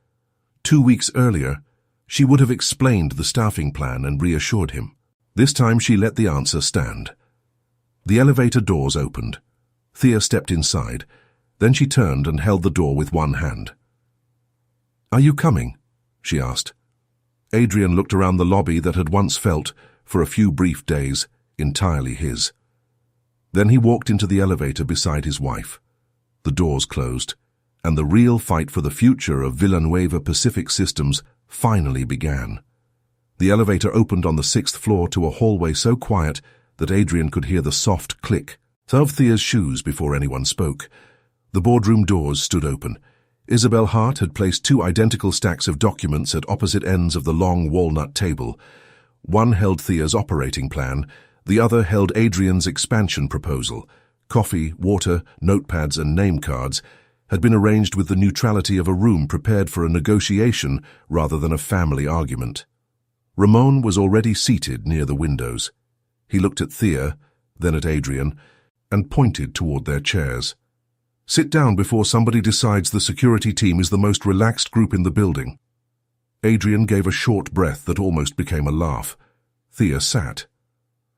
2 weeks earlier, she would have explained the staffing plan and reassured him. This time she let the answer stand. The elevator doors opened. Thea stepped inside. Then she turned and held the door with one hand. "Are you coming?" she asked. Adrian looked around the lobby that had once felt, for a few brief days, entirely his. Then he walked into the elevator beside his wife. The doors closed, and the real fight for the future of Villanueva Pacific Systems finally began. The elevator opened on the 6th floor to a hallway so quiet that Adrian could hear the soft click of Thea's shoes before anyone spoke. The boardroom doors stood open. Isabel Hart had placed 2 identical stacks of documents at opposite ends of the long walnut table. One held Thea's operating plan, the other held Adrian's expansion proposal. Coffee, water, notepads, and name cards had been arranged with the neutrality of a room prepared for a negotiation rather than a family argument. Ramon was already seated near the windows. He looked at Thea, then at Adrian, and pointed toward their chairs. "Sit down before somebody decides the security team is the most relaxed group in the building." Adrian gave a short breath that almost became a laugh. Thea sat.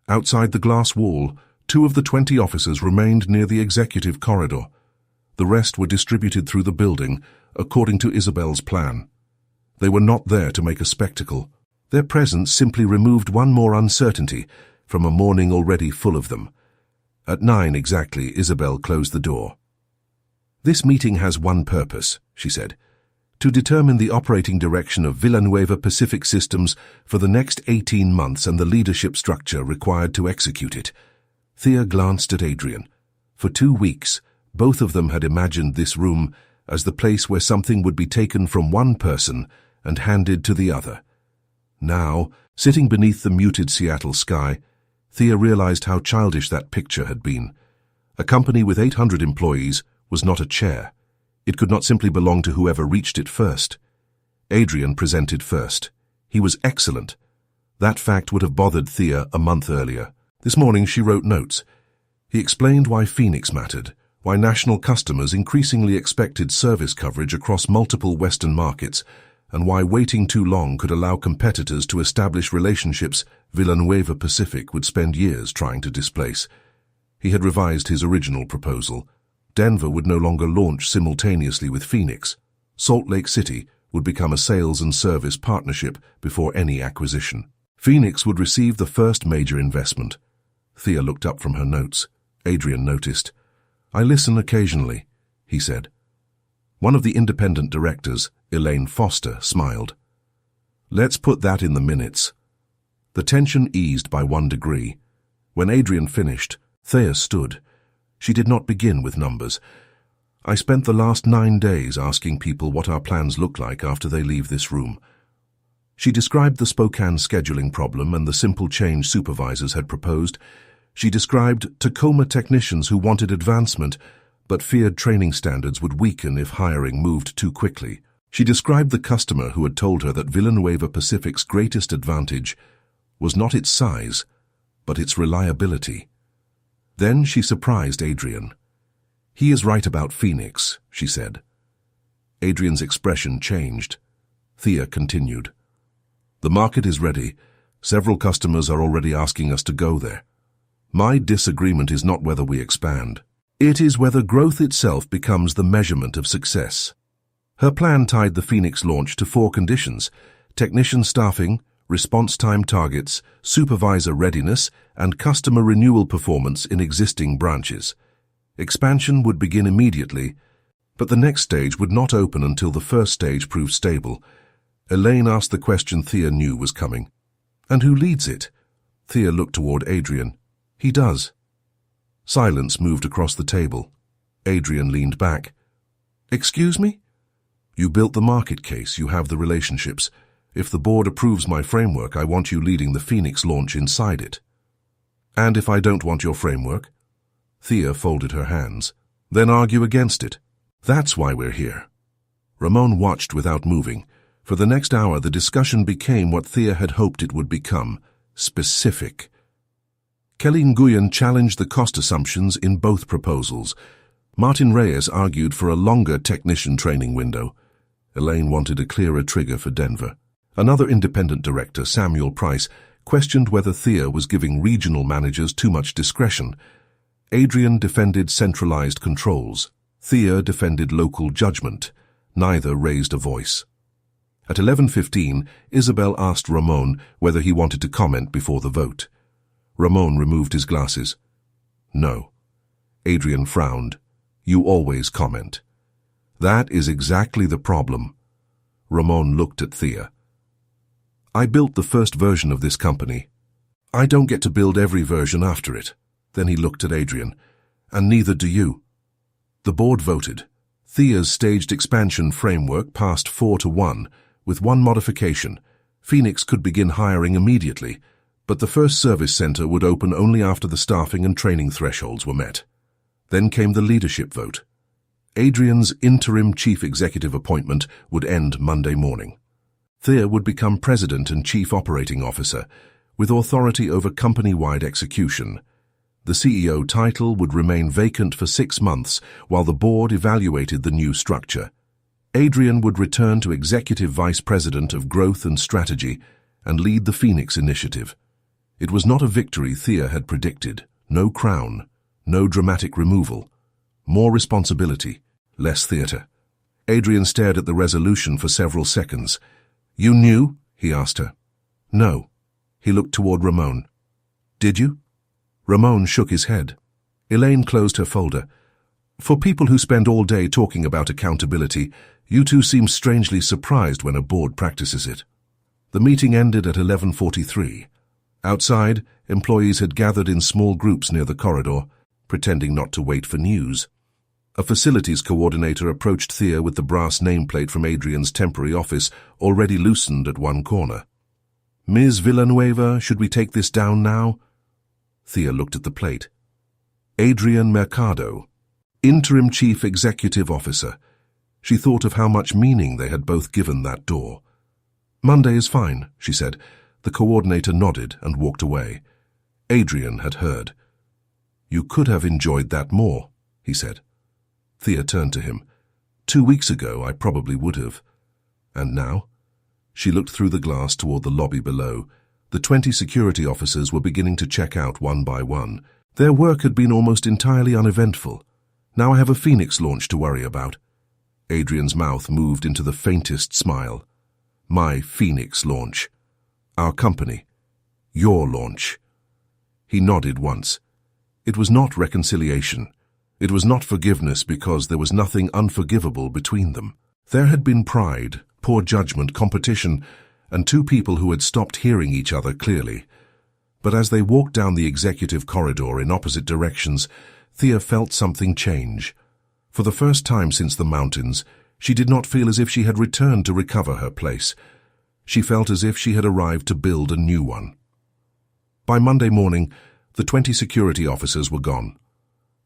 Outside the glass wall, 2 of the 20 officers remained near the executive corridor. The rest were distributed through the building, according to Isabel's plan. They were not there to make a spectacle. Their presence simply removed one more uncertainty from a morning already full of them. At 9 exactly, Isabel closed the door. "This meeting has one purpose," she said, "to determine the operating direction of Villanueva Pacific Systems for the next 18 months and the leadership structure required to execute it." Thea glanced at Adrian. For 2 weeks, both of them had imagined this room as the place where something would be taken from one person and handed to the other. Now, sitting beneath the muted Seattle sky, Thea realized how childish that picture had been. A company with 800 employees was not a chair. It could not simply belong to whoever reached it first. Adrian presented first. He was excellent. That fact would have bothered Thea a month earlier. This morning she wrote notes. He explained why Phoenix mattered, why national customers increasingly expected service coverage across multiple Western markets, and why waiting too long could allow competitors to establish relationships Villanueva Pacific would spend years trying to displace. He had revised his original proposal. Denver would no longer launch simultaneously with Phoenix. Salt Lake City would become a sales and service partnership before any acquisition. Phoenix would receive the first major investment. Thea looked up from her notes. Adrian noticed. "I listen occasionally," he said. One of the independent directors, Elaine Foster, smiled. "Let's put that in the minutes." The tension eased by 1 degree. When Adrian finished, Thea stood. She did not begin with numbers. "I spent the last 9 days asking people what our plans look like after they leave this room." She described the Spokane scheduling problem and the simple change supervisors had proposed. She described Tacoma technicians who wanted advancement, but feared training standards would weaken if hiring moved too quickly. She described the customer who had told her that Villanueva Pacific's greatest advantage was not its size, but its reliability. Then she surprised Adrian. "He is right about Phoenix," she said. Adrian's expression changed. Thea continued. "The market is ready. Several customers are already asking us to go there. My disagreement is not whether we expand. It is whether growth itself becomes the measurement of success." Her plan tied the Phoenix launch to 4 conditions: technician staffing, response time targets, supervisor readiness, and customer renewal performance in existing branches. Expansion would begin immediately, but the next stage would not open until the first stage proved stable. Elaine asked the question Thea knew was coming. "And who leads it?" Thea looked toward Adrian. "He does." Silence moved across the table. Adrian leaned back. "Excuse me?" "You built the market case, you have the relationships. If the board approves my framework, I want you leading the Phoenix launch inside it." "And if I don't want your framework?" Thea folded her hands. Then argue against it. That's why we're here. Ramon watched without moving. For the next hour, the discussion became what Thea had hoped it would become: specific. Kelly Nguyen challenged the cost assumptions in both proposals. Martin Reyes argued for a longer technician training window. Elaine wanted a clearer trigger for Denver. Another independent director, Samuel Price, questioned whether Thea was giving regional managers too much discretion. Adrian defended centralized controls. Thea defended local judgment. Neither raised a voice. At 11:15, Isabel asked Ramon whether he wanted to comment before the vote. Ramon removed his glasses. No. Adrian frowned. You always comment. That is exactly the problem. Ramon looked at Thea. I built the first version of this company. I don't get to build every version after it. Then he looked at Adrian. And neither do you. The board voted. Thea's staged expansion framework passed 4-1, with one modification. Phoenix could begin hiring immediately, but the first service center would open only after the staffing and training thresholds were met. Then came the leadership vote. Adrian's interim chief executive appointment would end Monday morning. Thea would become president and chief operating officer, with authority over company-wide execution. The CEO title would remain vacant for 6 months while the board evaluated the new structure. Adrian would return to executive vice president of growth and strategy and lead the Phoenix initiative. It was not a victory Thea had predicted. No crown, no dramatic removal. More responsibility, less theater. Adrian stared at the resolution for several seconds. You knew? He asked her. No. He looked toward Ramon. Did you? Ramon shook his head. Elaine closed her folder. For people who spend all day talking about accountability, you two seem strangely surprised when a board practices it. The meeting ended at 11:43. Outside, employees had gathered in small groups near the corridor, pretending not to wait for news. A facilities coordinator approached Thea with the brass nameplate from Adrian's temporary office already loosened at one corner. Ms. Villanueva, should we take this down now? Thea looked at the plate. Adrian Mercado, Interim Chief Executive Officer. She thought of how much meaning they had both given that door. Monday is fine, she said. The coordinator nodded and walked away. Adrian had heard. You could have enjoyed that more, he said. Thea turned to him. 2 weeks ago, I probably would have. And now? She looked through the glass toward the lobby below. The 20 security officers were beginning to check out one by one. Their work had been almost entirely uneventful. Now I have a Phoenix launch to worry about. Adrian's mouth moved into the faintest smile. My Phoenix launch. Our company. Your launch. He nodded once. It was not reconciliation. It was not forgiveness because there was nothing unforgivable between them. There had been pride, poor judgment, competition, and two people who had stopped hearing each other clearly. But as they walked down the executive corridor in opposite directions, Thea felt something change. For the first time since the mountains, she did not feel as if she had returned to recover her place. She felt as if she had arrived to build a new one. By Monday morning, the 20 security officers were gone.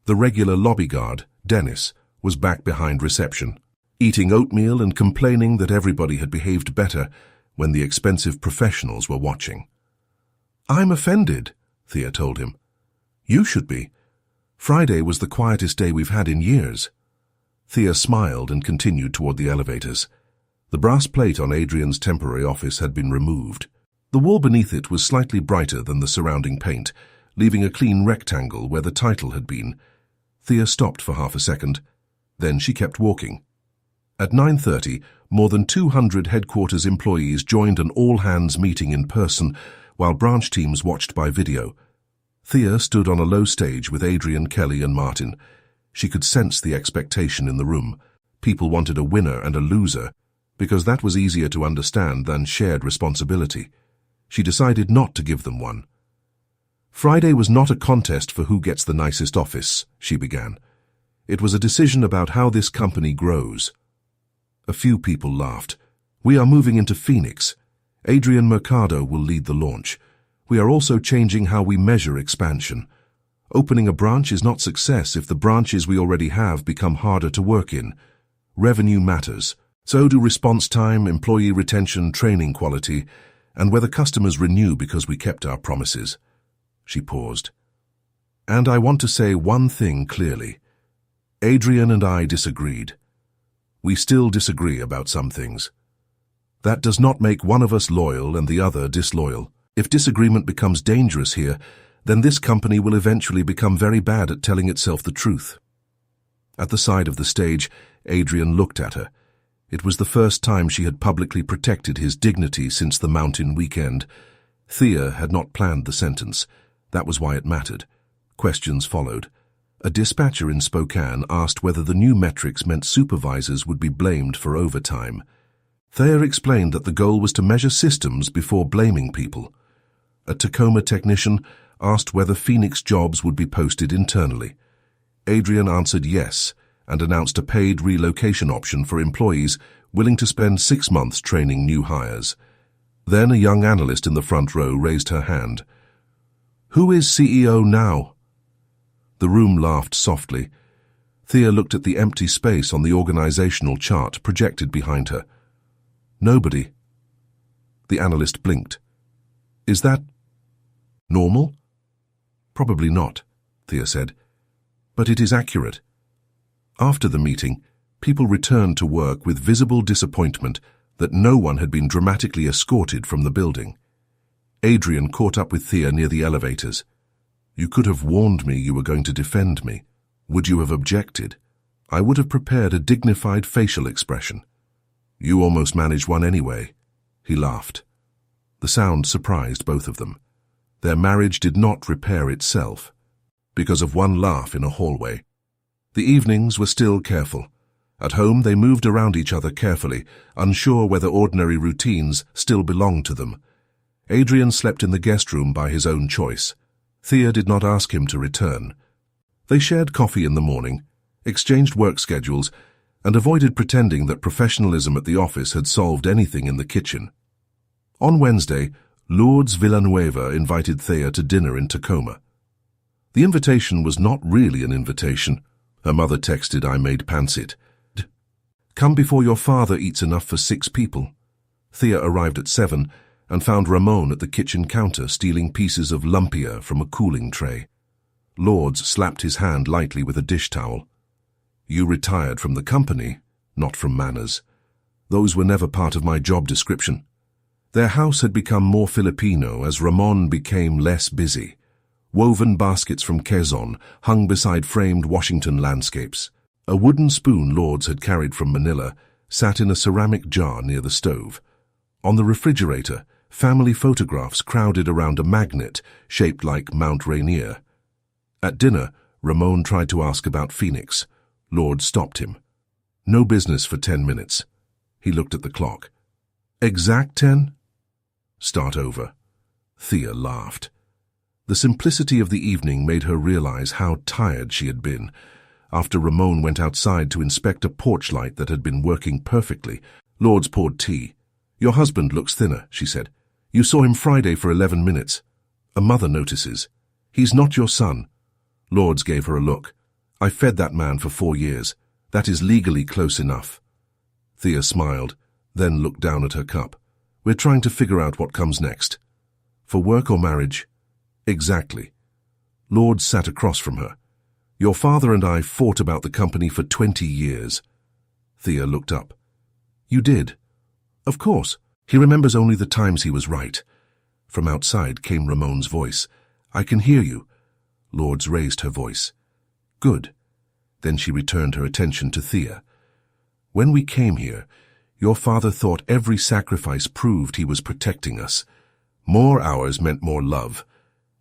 The regular lobby guard, Dennis, was back behind reception, eating oatmeal and complaining that everybody had behaved better when the expensive professionals were watching. I'm offended, Thea told him. You should be. Friday was the quietest day we've had in years. Thea smiled and continued toward the elevators. The brass plate on Adrian's temporary office had been removed. The wall beneath it was slightly brighter than the surrounding paint, leaving a clean rectangle where the title had been. Thea stopped for half a second. Then she kept walking. At 9:30, more than 200 headquarters employees joined an all-hands meeting in person, while branch teams watched by video. Thea stood on a low stage with Adrian, Kelly, and Martin. She could sense the expectation in the room. People wanted a winner and a loser, because that was easier to understand than shared responsibility. She decided not to give them one. Friday was not a contest for who gets the nicest office, she began. It was a decision about how this company grows. A few people laughed. We are moving into Phoenix. Adrian Mercado will lead the launch. We are also changing how we measure expansion. Opening a branch is not success if the branches we already have become harder to work in. Revenue matters. So do response time, employee retention, training quality, and whether customers renew because we kept our promises. She paused. And I want to say one thing clearly. Adrian and I disagreed. We still disagree about some things. That does not make one of us loyal and the other disloyal. If disagreement becomes dangerous here, then this company will eventually become very bad at telling itself the truth. At the side of the stage, Adrian looked at her. It was the first time she had publicly protected his dignity since the mountain weekend. Thea had not planned the sentence. That was why it mattered. Questions followed. A dispatcher in Spokane asked whether the new metrics meant supervisors would be blamed for overtime. Thea explained that the goal was to measure systems before blaming people. A Tacoma technician asked whether Phoenix jobs would be posted internally. Adrian answered yes and announced a paid relocation option for employees willing to spend 6 months training new hires. Then a young analyst in the front row raised her hand. "Who is CEO now?" The room laughed softly. Thea looked at the empty space on the organizational chart projected behind her. "Nobody." The analyst blinked. "Is that normal?" "Probably not," Thea said. "But it is accurate." After the meeting, people returned to work with visible disappointment that no one had been dramatically escorted from the building. Adrian caught up with Thea near the elevators. "You could have warned me you were going to defend me. Would you have objected? I would have prepared a dignified facial expression." "You almost managed one anyway." He laughed. The sound surprised both of them. Their marriage did not repair itself because of one laugh in a hallway. The evenings were still careful. At home they moved around each other carefully, unsure whether ordinary routines still belonged to them. Adrian slept in the guest room by his own choice. Thea did not ask him to return. They shared coffee in the morning, exchanged work schedules, and avoided pretending that professionalism at the office had solved anything in the kitchen. On Wednesday, Lourdes Villanueva invited Thea to dinner in Tacoma. The invitation was not really an invitation. Her mother texted, "I made pancit. Come before your father eats enough for 6 people." Thea arrived at 7 and found Ramon at the kitchen counter stealing pieces of lumpia from a cooling tray. Lourdes slapped his hand lightly with a dish towel. "You retired from the company, not from manners. Those were never part of my job description." Their house had become more Filipino as Ramon became less busy. Woven baskets from Quezon hung beside framed Washington landscapes. A wooden spoon Lourdes had carried from Manila sat in a ceramic jar near the stove. On the refrigerator, family photographs crowded around a magnet shaped like Mount Rainier. At dinner, Ramon tried to ask about Phoenix. Lourdes stopped him. "No business for 10 minutes. He looked at the clock. "Exact 10? "Start over." Thea laughed. The simplicity of the evening made her realize how tired she had been. After Ramon went outside to inspect a porch light that had been working perfectly, Lourdes poured tea. "Your husband looks thinner," she said. "You saw him Friday for 11 minutes. A mother notices. He's not your son." Lourdes gave her a look. "I fed that man for 4 years. That is legally close enough." Thea smiled, then looked down at her cup. "We're trying to figure out what comes next. For work or marriage?" "Exactly." Lourdes sat across from her. "Your father and I fought about the company for 20 years. Thea looked up. "You did?" "Of course. He remembers only the times he was right." From outside came Ramon's voice. "I can hear you." Lourdes raised her voice. "Good." Then she returned her attention to Thea. "When we came here, your father thought every sacrifice proved he was protecting us. More hours meant more love.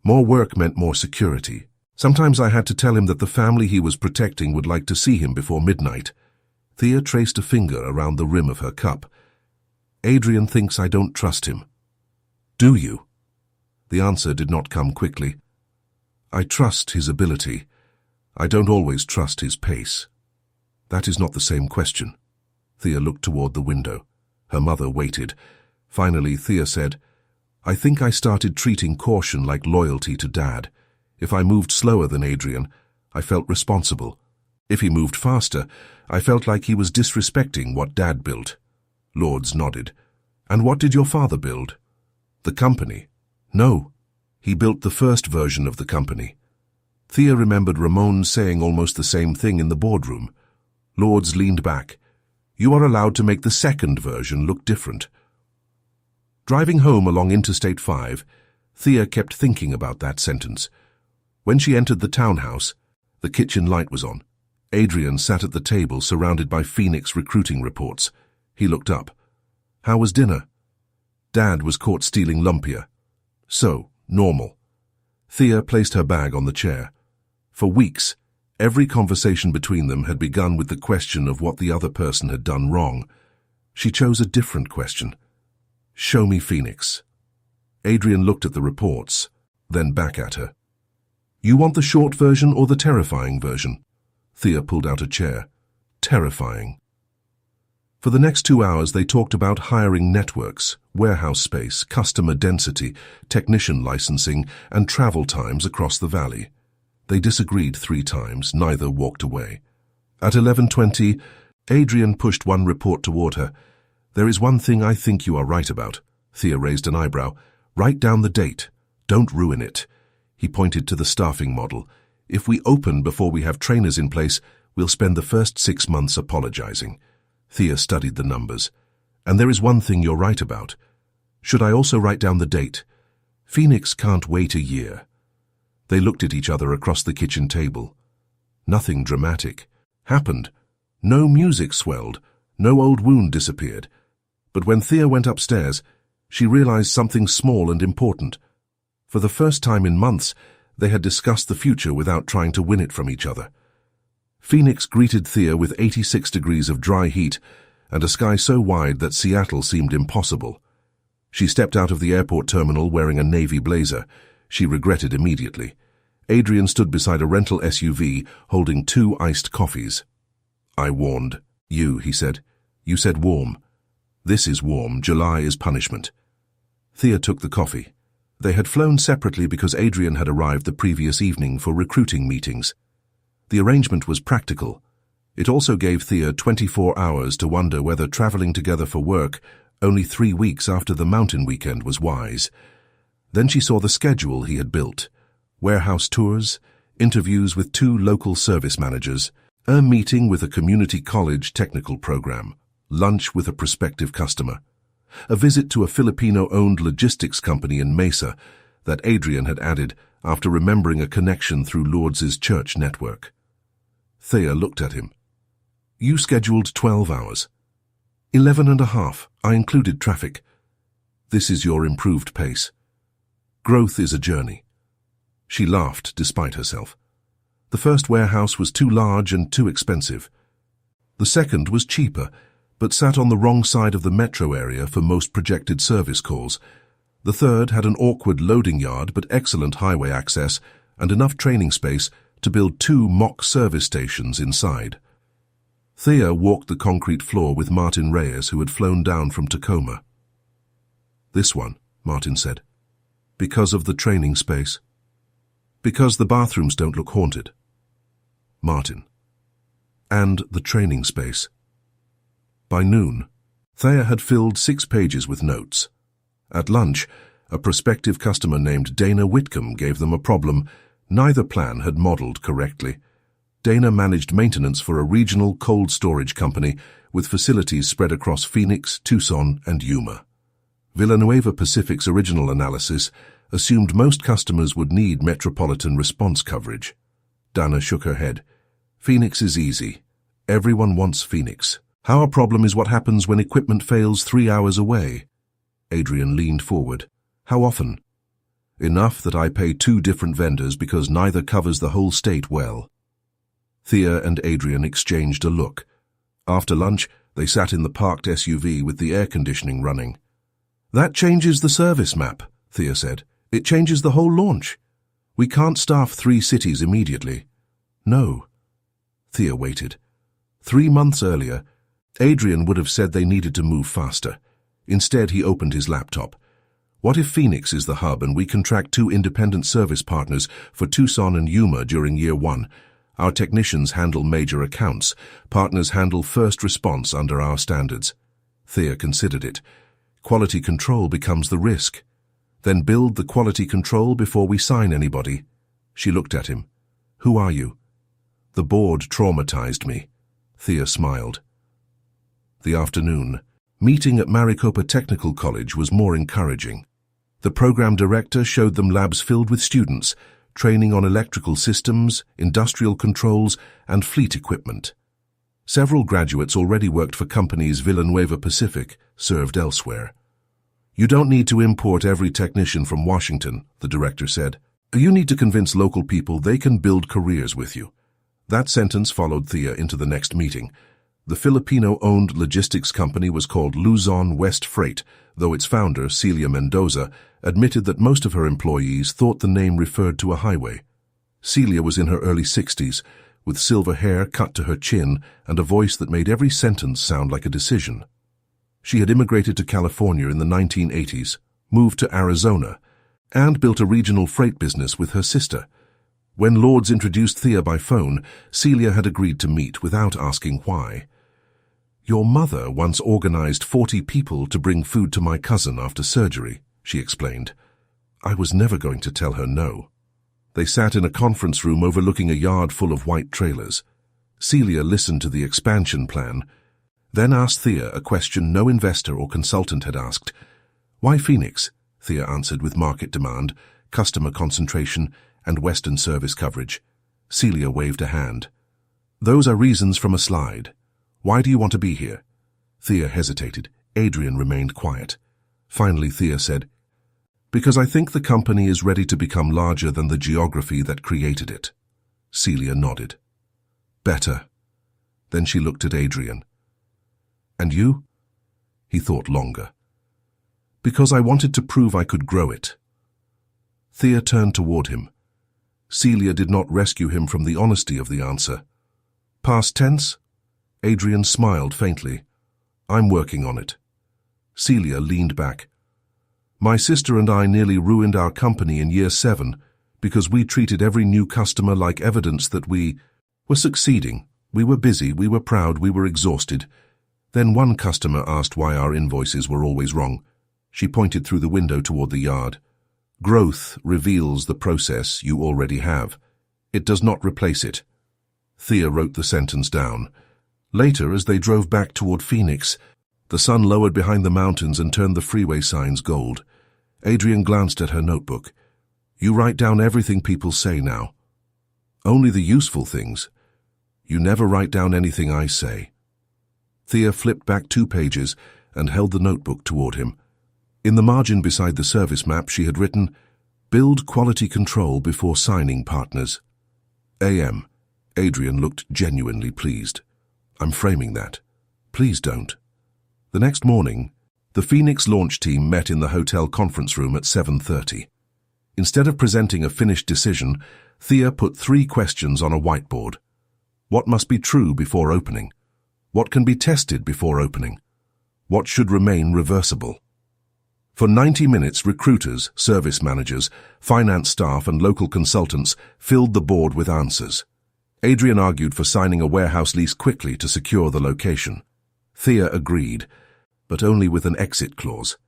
More work meant more security. Sometimes I had to tell him that the family he was protecting would like to see him before midnight." Thea traced a finger around the rim of her cup. "Adrian thinks I don't trust him." "Do you?" The answer did not come quickly. "I trust his ability. I don't always trust his pace." "That is not the same question." Thea looked toward the window. Her mother waited. Finally, Thea said, "I think I started treating caution like loyalty to Dad. If I moved slower than Adrian, I felt responsible. If he moved faster, I felt like he was disrespecting what Dad built. Lourdes nodded. And what did your father build? The company. No, he built the first version of the company. Thea remembered Ramon saying almost the same thing in the boardroom. Lourdes leaned back. You are allowed to make the second version look different. Driving home along Interstate 5, Thea kept thinking about that sentence. When she entered the townhouse, the kitchen light was on. Adrian sat at the table surrounded by Phoenix recruiting reports. He looked up. How was dinner? Dad was caught stealing lumpia. So, normal. Thea placed her bag on the chair. For weeks, every conversation between them had begun with the question of what the other person had done wrong. She chose a different question. Show me Phoenix. Adrian looked at the reports, then back at her. You want the short version or the terrifying version? Thea pulled out a chair. Terrifying. For the next 2 hours, they talked about hiring networks, warehouse space, customer density, technician licensing, and travel times across the valley. They disagreed 3 times. Neither walked away. At 11:20, Adrian pushed one report toward her. There is one thing I think you are right about. Thea raised an eyebrow. Write down the date. Don't ruin it. He pointed to the staffing model. If we open before we have trainers in place, we'll spend the first 6 months apologizing. Thea studied the numbers. And there is one thing you're right about. Should I also write down the date? Phoenix can't wait a year. They looked at each other across the kitchen table. Nothing dramatic happened. No music swelled. No old wound disappeared. But when Thea went upstairs, she realized something small and important. For the first time in months, they had discussed the future without trying to win it from each other. Phoenix greeted Thea with 86 degrees of dry heat and a sky so wide that Seattle seemed impossible. She stepped out of the airport terminal wearing a navy blazer. She regretted immediately. Adrian stood beside a rental SUV holding 2 iced coffees. I warned you, he said. You said warm. This is warm. July is punishment. Thea took the coffee. They had flown separately because Adrian had arrived the previous evening for recruiting meetings. The arrangement was practical. It also gave Thea 24 hours to wonder whether traveling together for work only 3 weeks after the mountain weekend was wise. Then she saw the schedule he had built. Warehouse tours, interviews with 2 local service managers, a meeting with a community college technical program, lunch with a prospective customer, a visit to a Filipino-owned logistics company in Mesa that Adrian had added after remembering a connection through Lourdes' church network. Thea looked at him. You scheduled 12 hours. 11.5. I included traffic. This is your improved pace. Growth is a journey. She laughed despite herself. The first warehouse was too large and too expensive. The second was cheaper, but sat on the wrong side of the metro area for most projected service calls. The third had an awkward loading yard but excellent highway access and enough training space to build 2 mock service stations inside. Thea walked the concrete floor with Martin Reyes, who had flown down from Tacoma. This one, Martin said. Because of the training space. Because the bathrooms don't look haunted. Martin. And the training space. By noon, Thea had filled 6 pages with notes. At lunch, a prospective customer named Dana Whitcomb gave them a problem. Neither plan had modeled correctly. Dana managed maintenance for a regional cold storage company with facilities spread across Phoenix, Tucson, and Yuma. Villanueva Pacific's original analysis assumed most customers would need metropolitan response coverage. Dana shook her head. Phoenix is easy. Everyone wants Phoenix. Our problem is what happens when equipment fails 3 hours away. Adrian leaned forward. How often? Enough that I pay 2 different vendors because neither covers the whole state well. Thea and Adrian exchanged a look. After lunch, they sat in the parked SUV with the air conditioning running. That changes the service map, Thea said. It changes the whole launch. We can't staff 3 cities immediately. No. Thea waited. 3 months earlier, Adrian would have said they needed to move faster. Instead, he opened his laptop. What if Phoenix is the hub and we contract 2 independent service partners for Tucson and Yuma during year 1? Our technicians handle major accounts. Partners handle first response under our standards. Thea considered it. Quality control becomes the risk. Then build the quality control before we sign anybody. She looked at him. Who are you? The board traumatized me. Thea smiled. The afternoon. Meeting at Maricopa Technical College was more encouraging. The program director showed them labs filled with students, training on electrical systems, industrial controls, and fleet equipment. Several graduates already worked for companies Villanueva Pacific, served elsewhere. You don't need to import every technician from Washington, the director said. You need to convince local people they can build careers with you. That sentence followed Thea into the next meeting. The Filipino-owned logistics company was called Luzon West Freight, though its founder, Celia Mendoza, admitted that most of her employees thought the name referred to a highway. Celia was in her early 60s, with silver hair cut to her chin and a voice that made every sentence sound like a decision. She had immigrated to California in the 1980s, moved to Arizona, and built a regional freight business with her sister. When Lords introduced Thea by phone, Celia had agreed to meet without asking why. Your mother once organized 40 people to bring food to my cousin after surgery, she explained. I was never going to tell her no. They sat in a conference room overlooking a yard full of white trailers. Celia listened to the expansion plan, then asked Thea a question no investor or consultant had asked. Why Phoenix? Thea answered with market demand, customer concentration, and Western service coverage. Celia waved a hand. Those are reasons from a slide. Why do you want to be here? Thea hesitated. Adrian remained quiet. Finally, Thea said, Because I think the company is ready to become larger than the geography that created it. Celia nodded. Better. Then she looked at Adrian. And you? He thought longer. Because I wanted to prove I could grow it. Thea turned toward him. Celia did not rescue him from the honesty of the answer. Past tense? Adrian smiled faintly. I'm working on it. Celia leaned back. My sister and I nearly ruined our company in year 7 because we treated every new customer like evidence that we were succeeding. We were busy, we were proud, we were exhausted. Then one customer asked why our invoices were always wrong. She pointed through the window toward the yard. Growth reveals the process you already have. It does not replace it. Thea wrote the sentence down. Later, as they drove back toward Phoenix, the sun lowered behind the mountains and turned the freeway signs gold. Adrian glanced at her notebook. You write down everything people say now. Only the useful things. You never write down anything I say. Thea flipped back 2 pages and held the notebook toward him. In the margin beside the service map she had written, Build quality control before signing partners. AM. Adrian looked genuinely pleased. I'm framing that. Please don't. The next morning, the Phoenix launch team met in the hotel conference room at 7:30. Instead of presenting a finished decision, Thea put 3 questions on a whiteboard. What must be true before opening? What can be tested before opening? What should remain reversible? For 90 minutes, recruiters, service managers, finance staff, and local consultants filled the board with answers. Adrian argued for signing a warehouse lease quickly to secure the location. Thea agreed, but only with an exit clause.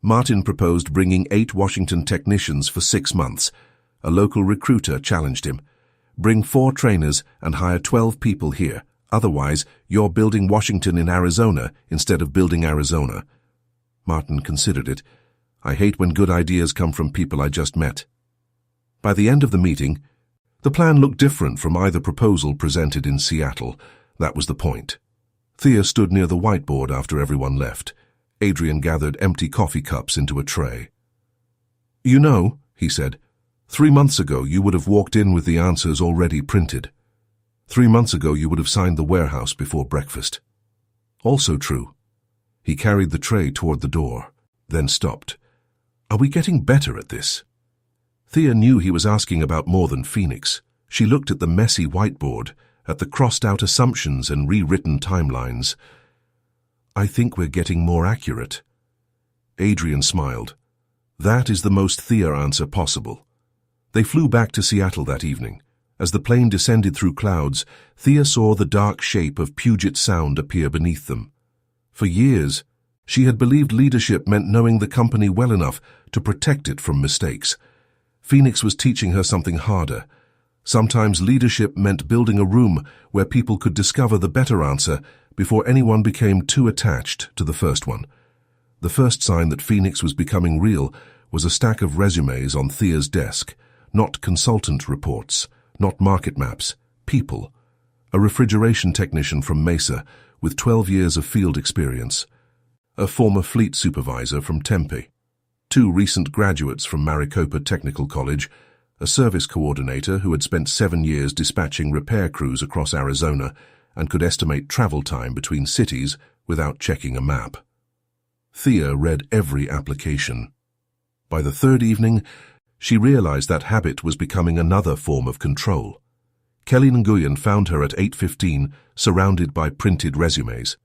Martin proposed bringing 8 Washington technicians for 6 months. A local recruiter challenged him. Bring 4 trainers and hire 12 people here. Otherwise, you're building Washington in Arizona instead of building Arizona. Martin considered it. I hate when good ideas come from people I just met. By the end of the meeting, the plan looked different from either proposal presented in Seattle. That was the point. Thea stood near the whiteboard after everyone left. Adrian gathered empty coffee cups into a tray. You know, he said, 3 months ago you would have walked in with the answers already printed. 3 months ago you would have signed the warehouse before breakfast. Also true. He carried the tray toward the door, then stopped. Are we getting better at this? Thea knew he was asking about more than Phoenix. She looked at the messy whiteboard, at the crossed-out assumptions and rewritten timelines. I think we're getting more accurate. Adrian smiled. That is the most Thea answer possible. They flew back to Seattle that evening. As the plane descended through clouds, Thea saw the dark shape of Puget Sound appear beneath them. For years, she had believed leadership meant knowing the company well enough to protect it from mistakes. Phoenix was teaching her something harder. Sometimes leadership meant building a room where people could discover the better answer before anyone became too attached to the first one. The first sign that Phoenix was becoming real was a stack of resumes on Thea's desk, not consultant reports, not market maps, people. A refrigeration technician from Mesa with 12 years of field experience. A former fleet supervisor from Tempe. 2 recent graduates from Maricopa Technical College. A service coordinator who had spent 7 years dispatching repair crews across Arizona and could estimate travel time between cities without checking a map. Thea read every application. By the third evening, she realized that habit was becoming another form of control. Kelly Nguyen found her at 8:15, surrounded by printed resumes.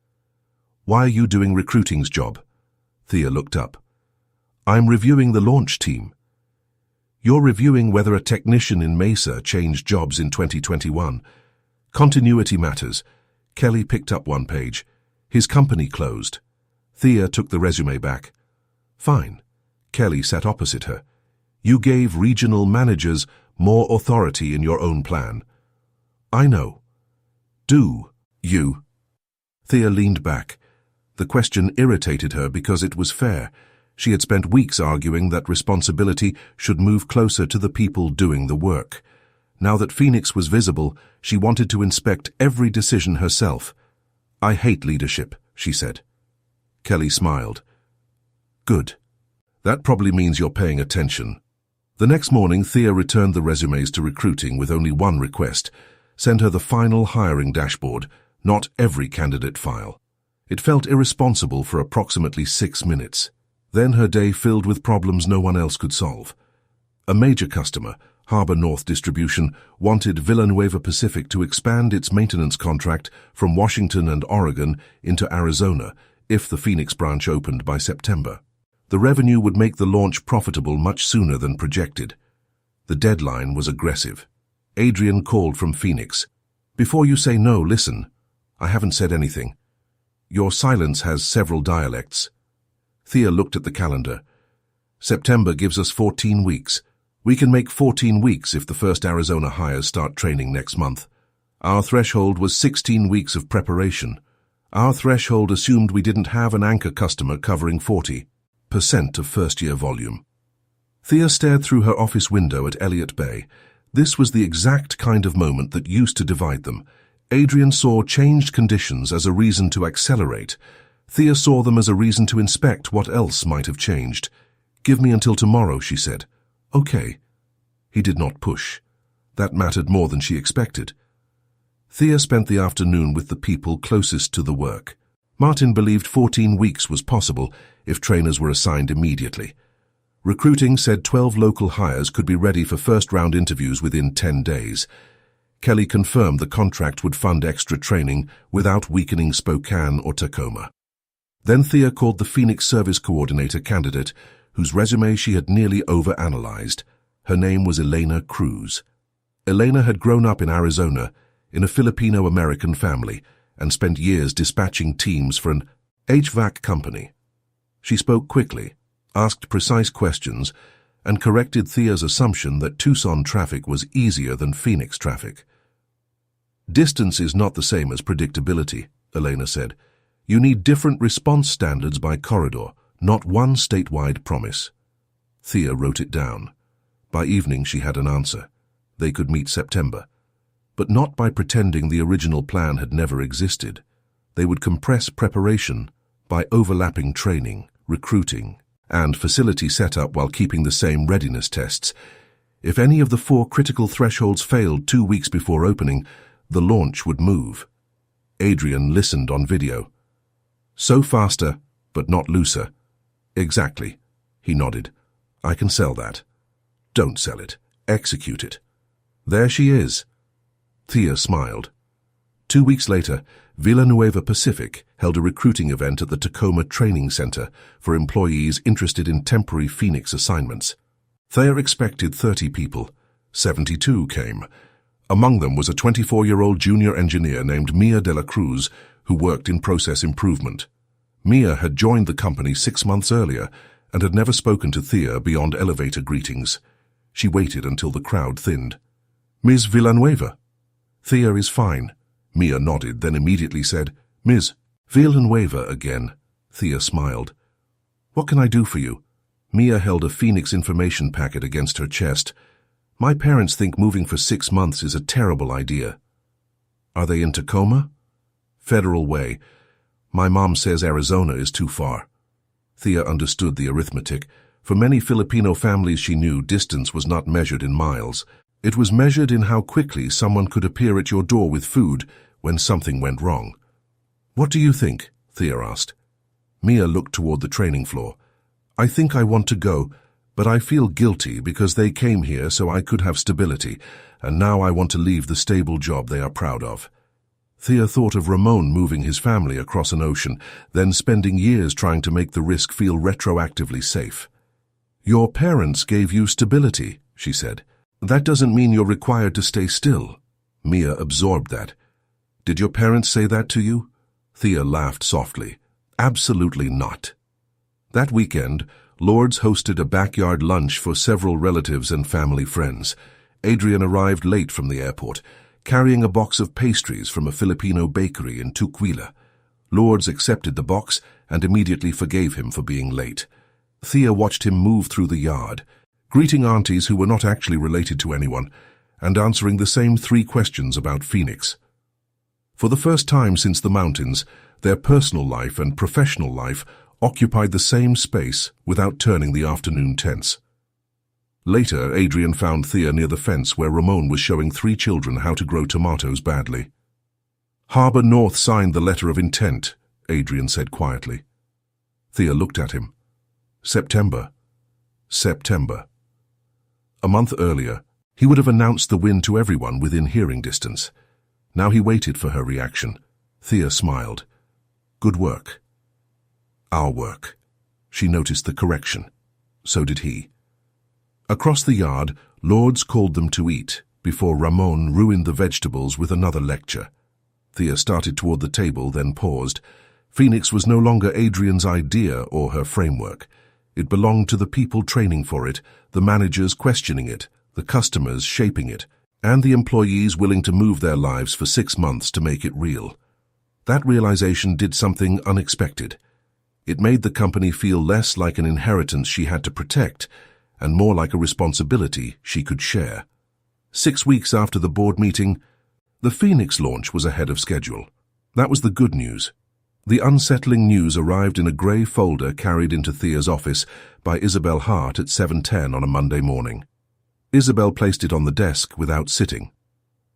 "Why are you doing recruiting's job?" Thea looked up. "I'm reviewing the launch team." "You're reviewing whether a technician in Mesa changed jobs in 2021. Continuity matters." Kelly picked up one page. "His company closed." Thea took the resume back. "Fine." Kelly sat opposite her. "You gave regional managers more authority in your own plan." "I know." "Do you?" Thea leaned back. The question irritated her because it was fair. She had spent weeks arguing that responsibility should move closer to the people doing the work. Now that Phoenix was visible, she wanted to inspect every decision herself. "I hate leadership," she said. Kelly smiled. "Good. That probably means you're paying attention." The next morning, Thea returned the resumes to recruiting with only one request: send her the final hiring dashboard, not every candidate file. It felt irresponsible for approximately 6 minutes. Then her day filled with problems no one else could solve. A major customer, Harbor North Distribution, wanted Villanueva Pacific to expand its maintenance contract from Washington and Oregon into Arizona if the Phoenix branch opened by September. The revenue would make the launch profitable much sooner than projected. The deadline was aggressive. Adrian called from Phoenix. "Before you say no, listen. I haven't said anything. Your silence has several dialects." Thea looked at the calendar. "September gives us 14 weeks. We can make 14 weeks if the first Arizona hires start training next month. Our threshold was 16 weeks of preparation. Our threshold assumed we didn't have an anchor customer covering 40% of first-year volume." Thea stared through her office window at Elliott Bay. This was the exact kind of moment that used to divide them. Adrian saw changed conditions as a reason to accelerate. Thea saw them as a reason to inspect what else might have changed. "Give me until tomorrow," she said. "Okay." He did not push. That mattered more than she expected. Thea spent the afternoon with the people closest to the work. Martin believed 14 weeks was possible if trainers were assigned immediately. Recruiting said 12 local hires could be ready for first-round interviews within 10 days. Kelly confirmed the contract would fund extra training without weakening Spokane or Tacoma. Then Thea called the Phoenix Service Coordinator candidate, whose resume she had nearly overanalyzed. Her name was Elena Cruz. Elena had grown up in Arizona, in a Filipino-American family, and spent years dispatching teams for an HVAC company. She spoke quickly, asked precise questions, and corrected Thea's assumption that Tucson traffic was easier than Phoenix traffic. "Distance is not the same as predictability," Elena said. "You need different response standards by corridor, not one statewide promise." Thea wrote it down. By evening she had an answer. They could meet September. But not by pretending the original plan had never existed. They would compress preparation by overlapping training, recruiting, and facility setup while keeping the same readiness tests. If any of the 4 critical thresholds failed 2 weeks before opening, the launch would move. Adrian listened on video. "So faster, but not looser." "Exactly." He nodded. "I can sell that." "Don't sell it. Execute it." "There she is." Thea smiled. 2 weeks later, Villanueva Pacific held a recruiting event at the Tacoma Training Center for employees interested in temporary Phoenix assignments. Thayer expected 30 people. 72 came. Among them was a 24-year-old junior engineer named Mia de la Cruz, who worked in process improvement. Mia had joined the company 6 months earlier and had never spoken to Thayer beyond elevator greetings. She waited until the crowd thinned. "Ms. Villanueva?" "Thayer is fine." Mia nodded, then immediately said, "Ms. Villanueva again." Thayer smiled. "What can I do for you?" Mia held a Phoenix information packet against her chest. "My parents think moving for 6 months is a terrible idea." "Are they in Tacoma?" "Federal Way. My mom says Arizona is too far." Thea understood the arithmetic. For many Filipino families she knew, distance was not measured in miles. It was measured in how quickly someone could appear at your door with food when something went wrong. "What do you think?" Thea asked. Mia looked toward the training floor. "I think I want to go, but I feel guilty because they came here so I could have stability, and now I want to leave the stable job they are proud of." Thea thought of Ramon moving his family across an ocean, then spending years trying to make the risk feel retroactively safe. "Your parents gave you stability," she said. "That doesn't mean you're required to stay still." Mia absorbed that. "Did your parents say that to you?" Thea laughed softly. "Absolutely not." That weekend, Lourdes hosted a backyard lunch for several relatives and family friends. Adrian arrived late from the airport, carrying a box of pastries from a Filipino bakery in Tukwila. Lourdes accepted the box and immediately forgave him for being late. Thea watched him move through the yard, greeting aunties who were not actually related to anyone, and answering the same 3 questions about Phoenix. For the first time since the mountains, their personal life and professional life occupied the same space without turning the afternoon tense. Later, Adrian found Thea near the fence where Ramon was showing 3 children how to grow tomatoes badly. "Harbor North signed the letter of intent," Adrian said quietly. Thea looked at him. September. A month earlier, he would have announced the win to everyone within hearing distance. Now he waited for her reaction. Thea smiled. "Good work." "Our work." She noticed the correction. So did he. Across the yard, Lourdes called them to eat, before Ramon ruined the vegetables with another lecture. Thea started toward the table, then paused. Phoenix was no longer Adrian's idea or her framework. It belonged to the people training for it, the managers questioning it, the customers shaping it, and the employees willing to move their lives for 6 months to make it real. That realization did something unexpected. It made the company feel less like an inheritance she had to protect, and more like a responsibility she could share. 6 weeks after the board meeting, the Phoenix launch was ahead of schedule. That was the good news. The unsettling news arrived in a grey folder carried into Thea's office by Isabel Hart at 7:10 on a Monday morning. Isabel placed it on the desk without sitting.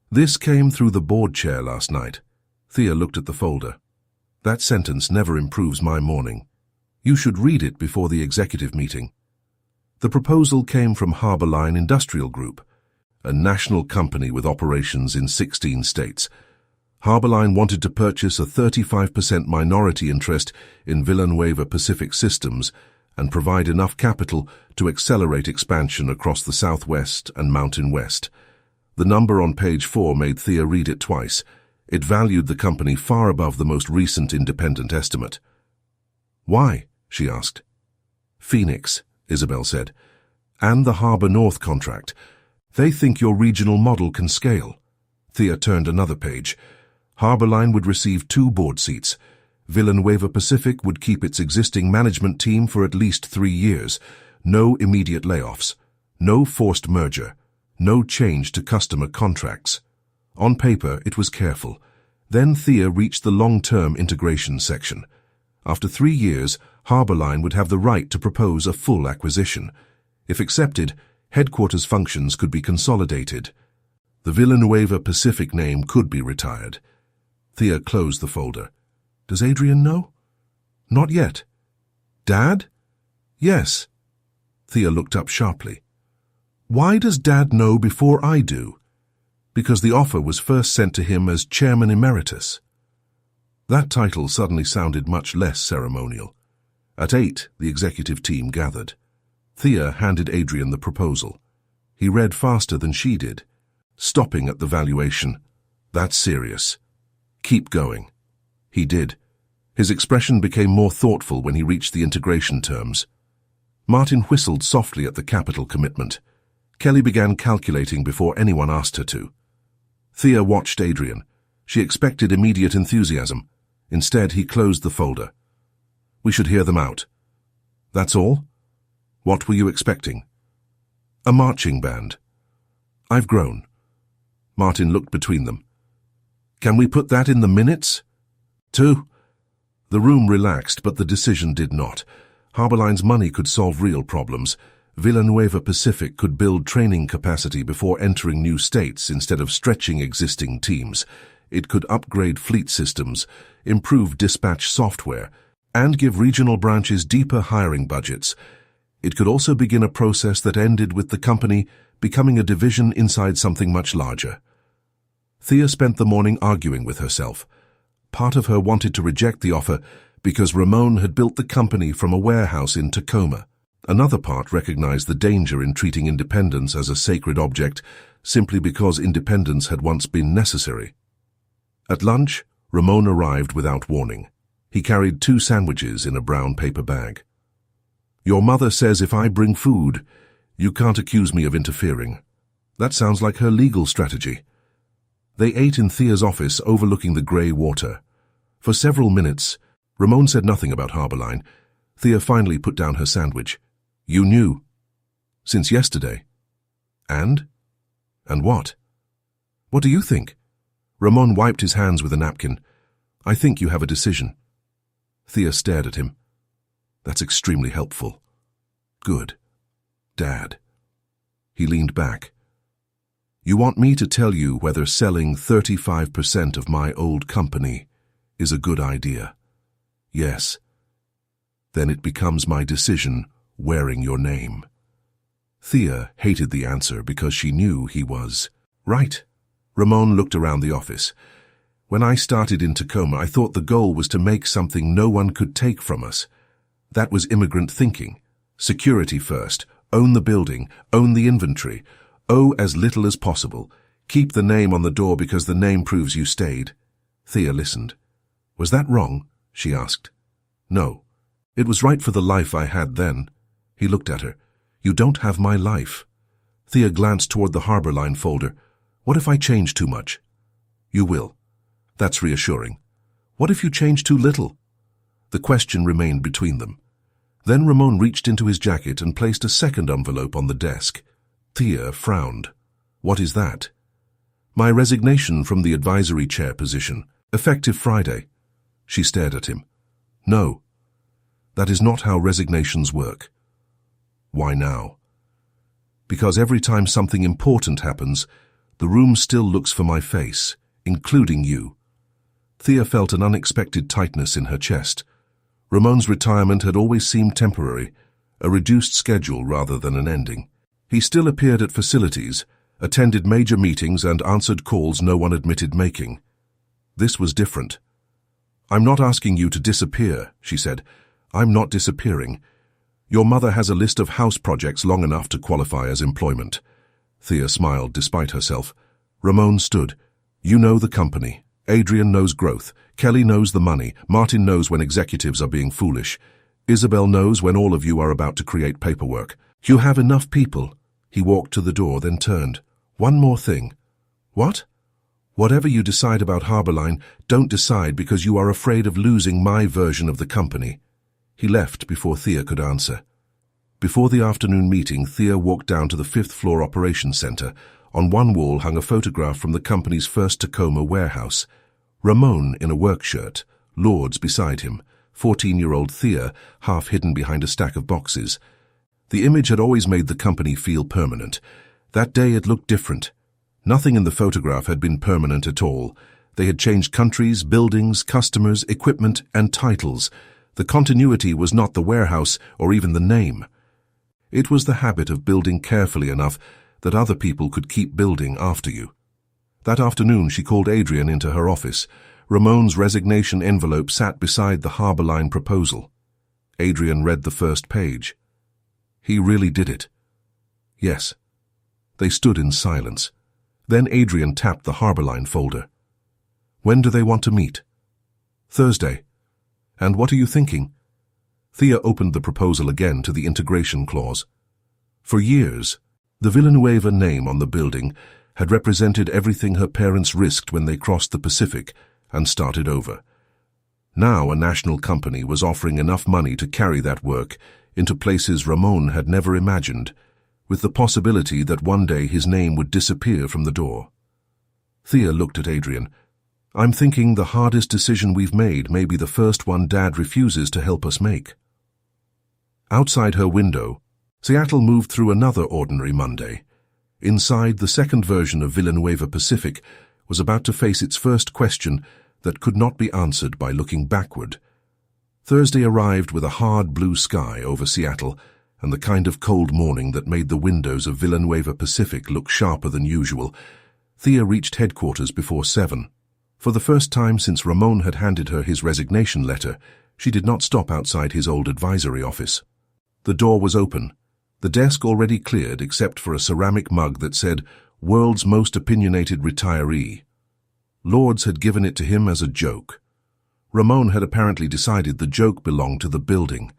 "This came through the board chair last night." Thea looked at the folder. "That sentence never improves my morning. You should read it before the executive meeting." The proposal came from Harborline Industrial Group, a national company with operations in 16 states. Harborline wanted to purchase a 35% minority interest in Villanueva Pacific Systems and provide enough capital to accelerate expansion across the Southwest and Mountain West. The number on page 4 made Thea read it twice. It valued the company far above the most recent independent estimate. "Why?" she asked. "Phoenix," Isabel said, "and the Harbor North contract. They think your regional model can scale." Thea turned another page. Harborline would receive 2 board seats. Villanueva Pacific would keep its existing management team for at least 3 years. No immediate layoffs. No forced merger. No change to customer contracts. On paper, it was careful. Then Thea reached the long-term integration section. After 3 years, Harborline would have the right to propose a full acquisition. If accepted, headquarters functions could be consolidated. The Villanueva Pacific name could be retired. Thea closed the folder. "Does Adrian know?" "Not yet." "Dad?" "Yes." Thea looked up sharply. "Why does Dad know before I do?" "Because the offer was first sent to him as Chairman Emeritus." That title suddenly sounded much less ceremonial. At 8, the executive team gathered. Thea handed Adrian the proposal. He read faster than she did, stopping at the valuation. That's serious. Keep going. He did. His expression became more thoughtful when he reached the integration terms. Martin whistled softly at the capital commitment. Kelly began calculating before anyone asked her to. Thea watched Adrian. She expected immediate enthusiasm. Instead, he closed the folder. We should hear them out. That's all? What were you expecting? A marching band. I've grown. Martin looked between them. Can we put that in the minutes? 2. The room relaxed, but the decision did not. Harbourline's money could solve real problems. Villanueva Pacific could build training capacity before entering new states instead of stretching existing teams. It could upgrade fleet systems, improve dispatch software, and give regional branches deeper hiring budgets. It could also begin a process that ended with the company becoming a division inside something much larger. Thea spent the morning arguing with herself. Part of her wanted to reject the offer because Ramon had built the company from a warehouse in Tacoma. Another part recognized the danger in treating independence as a sacred object simply because independence had once been necessary. At lunch, Ramon arrived without warning. He carried 2 sandwiches in a brown paper bag. Your mother says if I bring food, you can't accuse me of interfering. That sounds like her legal strategy. They ate in Thea's office overlooking the grey water. For several minutes, Ramon said nothing about Harbourline. Thea finally put down her sandwich. You knew. Since yesterday. And? And what? What do you think? Ramon wiped his hands with a napkin. I think you have a decision. Thea stared at him. That's extremely helpful. Good. Dad. He leaned back. You want me to tell you whether selling 35% of my old company is a good idea? Yes. Then it becomes my decision wearing your name. Thea hated the answer because she knew he was right. Ramon looked around the office. When I started in Tacoma, I thought the goal was to make something no one could take from us. That was immigrant thinking. Security first. Own the building. Own the inventory. Owe as little as possible. Keep the name on the door because the name proves you stayed. Thea listened. Was that wrong? She asked. No. It was right for the life I had then. He looked at her. You don't have my life. Thea glanced toward the Harbourline folder. What if I change too much? You will. That's reassuring. What if you change too little? The question remained between them. Then Ramon reached into his jacket and placed a second envelope on the desk. Thea frowned. What is that? My resignation from the advisory chair position, effective Friday. She stared at him. No. That is not how resignations work. Why now? Because every time something important happens, the room still looks for my face, including you. Thea felt an unexpected tightness in her chest. Ramon's retirement had always seemed temporary, a reduced schedule rather than an ending. He still appeared at facilities, attended major meetings and answered calls no one admitted making. This was different. I'm not asking you to disappear, she said. I'm not disappearing. Your mother has a list of house projects long enough to qualify as employment. Thea smiled despite herself. Ramon stood. You know the company. Adrian knows growth. Kelly knows the money. Martin knows when executives are being foolish. Isabel knows when all of you are about to create paperwork. You have enough people. He walked to the door, then turned. One more thing. What? Whatever you decide about Harbourline, don't decide because you are afraid of losing my version of the company. He left before Thea could answer. Before the afternoon meeting, Thea walked down to the 5th-floor operations center. On one wall hung a photograph from the company's first Tacoma warehouse. Ramon in a work shirt, Lourdes beside him, 14-year-old Thea half hidden behind a stack of boxes. The image had always made the company feel permanent. That day it looked different. Nothing in the photograph had been permanent at all. They had changed countries, buildings, customers, equipment, and titles. The continuity was not the warehouse or even the name. It was the habit of building carefully enough that other people could keep building after you. That afternoon she called Adrian into her office. Ramon's resignation envelope sat beside the Harbour Line proposal. Adrian read the first page. He really did it. Yes. They stood in silence. Then Adrian tapped the Harbour Line folder. When do they want to meet? Thursday. And what are you thinking? Thea opened the proposal again to the integration clause. For years, the Villanueva name on the building had represented everything her parents risked when they crossed the Pacific and started over. Now a national company was offering enough money to carry that work into places Ramon had never imagined, with the possibility that one day his name would disappear from the door. Thea looked at Adrian. I'm thinking the hardest decision we've made may be the first one Dad refuses to help us make. Outside her window, Seattle moved through another ordinary Monday. Inside, the second version of Villanueva Pacific was about to face its first question that could not be answered by looking backward. Thursday arrived with a hard blue sky over Seattle and the kind of cold morning that made the windows of Villanueva Pacific look sharper than usual. Thea reached headquarters before 7. For the first time since Ramon had handed her his resignation letter, she did not stop outside his old advisory office. The door was open, the desk already cleared except for a ceramic mug that said, "World's Most Opinionated Retiree." Lords had given it to him as a joke. Ramon had apparently decided the joke belonged to the building.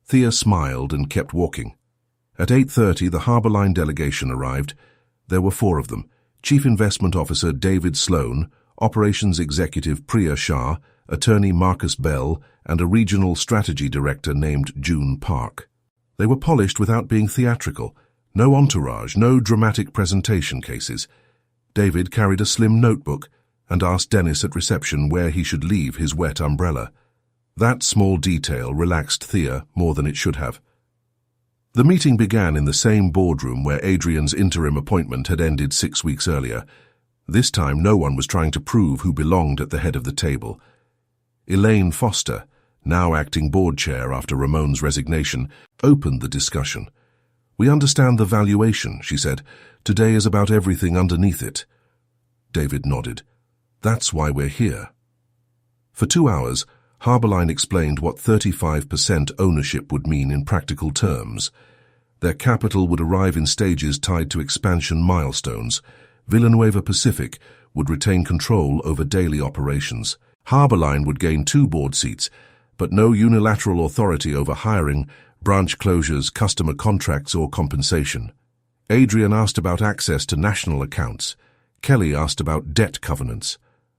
Thea smiled and kept walking. At 8:30, the Harbour Line delegation arrived. There were 4 of them: Chief Investment Officer David Sloan, Operations Executive Priya Shah, Attorney Marcus Bell, and a Regional Strategy Director named June Park. They were polished without being theatrical. No entourage, no dramatic presentation cases. David carried a slim notebook and asked Dennis at reception where he should leave his wet umbrella. That small detail relaxed Thea more than it should have. The meeting began in the same boardroom where Adrian's interim appointment had ended 6 weeks earlier. This time no one was trying to prove who belonged at the head of the table. Elaine Foster, now acting board chair after Ramon's resignation, opened the discussion. "We understand the valuation," she said. "Today is about everything underneath it." David nodded. "That's why we're here." For 2 hours, Harbour Line explained what 35% ownership would mean in practical terms. Their capital would arrive in stages tied to expansion milestones. Villanueva Pacific would retain control over daily operations. Harbour Line would gain 2 board seats, but no unilateral authority over hiring, branch closures, customer contracts, or compensation. Adrian asked about access to national accounts. Kelly asked about debt covenants.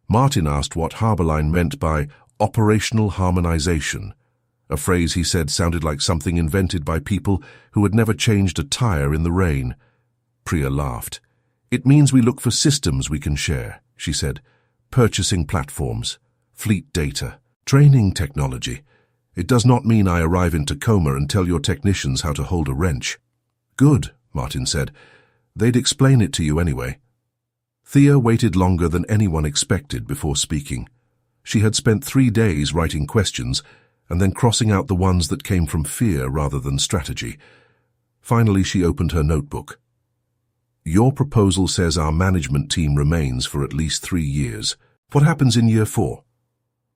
Martin asked what Harbour Line meant by operational harmonization, a phrase he said sounded like something invented by people who had never changed a tire in the rain. Priya laughed. "It means we look for systems we can share," she said. "Purchasing platforms, fleet data, training technology. It does not mean I arrive in Tacoma and tell your technicians how to hold a wrench." "Good," Martin said. "They'd explain it to you anyway." Thea waited longer than anyone expected before speaking. She had spent 3 days writing questions and then crossing out the ones that came from fear rather than strategy. Finally, she opened her notebook. "Your proposal says our management team remains for at least 3 years. What happens in year 4?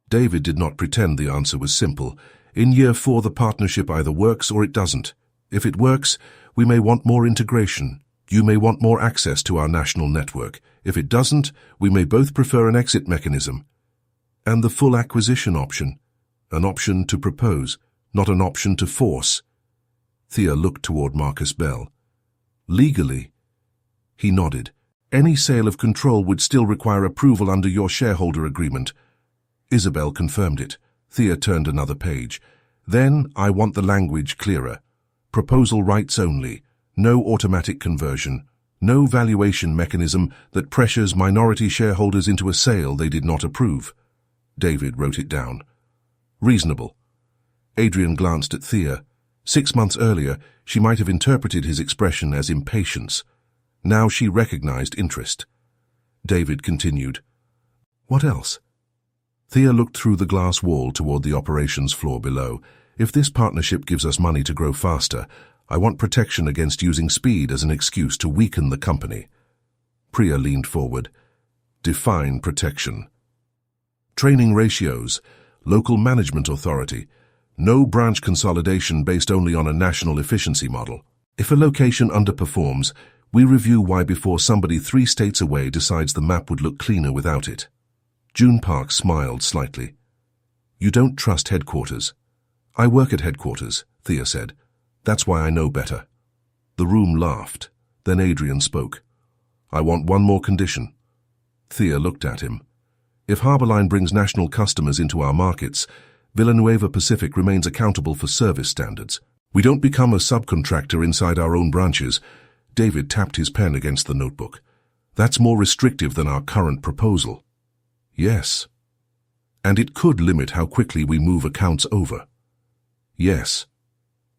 David did not pretend the answer was simple. "In year 4, the partnership either works or it doesn't. If it works, we may want more integration. You may want more access to our national network. If it doesn't, we may both prefer an exit mechanism. And the full acquisition option. An option to propose, not an option to force." Thea looked toward Marcus Bell. "Legally?" He nodded. "Any sale of control would still require approval under your shareholder agreement." Isabel confirmed it. Thea turned another page. "Then I want the language clearer. Proposal rights only. No automatic conversion. No valuation mechanism that pressures minority shareholders into a sale they did not approve." David wrote it down. "Reasonable." Adrian glanced at Thea. 6 months earlier, she might have interpreted his expression as impatience. Now she recognized interest. David continued. "What else?" Thea looked through the glass wall toward the operations floor below. "If this partnership gives us money to grow faster, I want protection against using speed as an excuse to weaken the company." Priya leaned forward. "Define protection." Training ratios, local management authority, no branch consolidation based only on a national efficiency model. If a location underperforms, we review why before somebody 3 states away decides the map would look cleaner without it. June Park smiled slightly. You don't trust headquarters. I work at headquarters, Thea said. That's why I know better. The room laughed. Then Adrian spoke. I want one more condition. Thea looked at him. If Harbourline brings national customers into our markets, Villanueva Pacific remains accountable for service standards. We don't become a subcontractor inside our own branches. David tapped his pen against the notebook. That's more restrictive than our current proposal. Yes. And it could limit how quickly we move accounts over. Yes.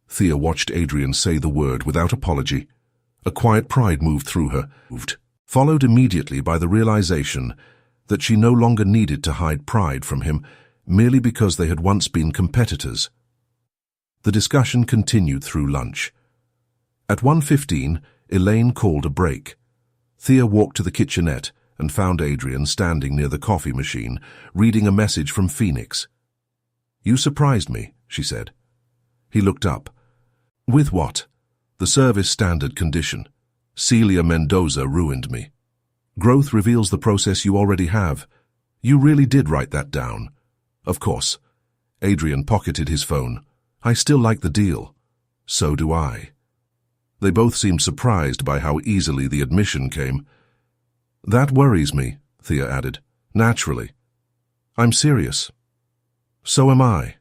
Thea watched Adrian say the word without apology. A quiet pride moved through her, followed immediately by the realization that she no longer needed to hide pride from him merely because they had once been competitors. The discussion continued through lunch. At 1:15, Elaine called a break. Thea walked to the kitchenette and found Adrian standing near the coffee machine, reading a message from Phoenix. You surprised me, she said. He looked up. With what? The service standard condition. Celia Mendoza ruined me. Growth reveals the process you already have. You really did write that down. Of course. Adrian pocketed his phone. I still like the deal. So do I. They both seemed surprised by how easily the admission came. That worries me, Thea added. Naturally. I'm serious. So am I.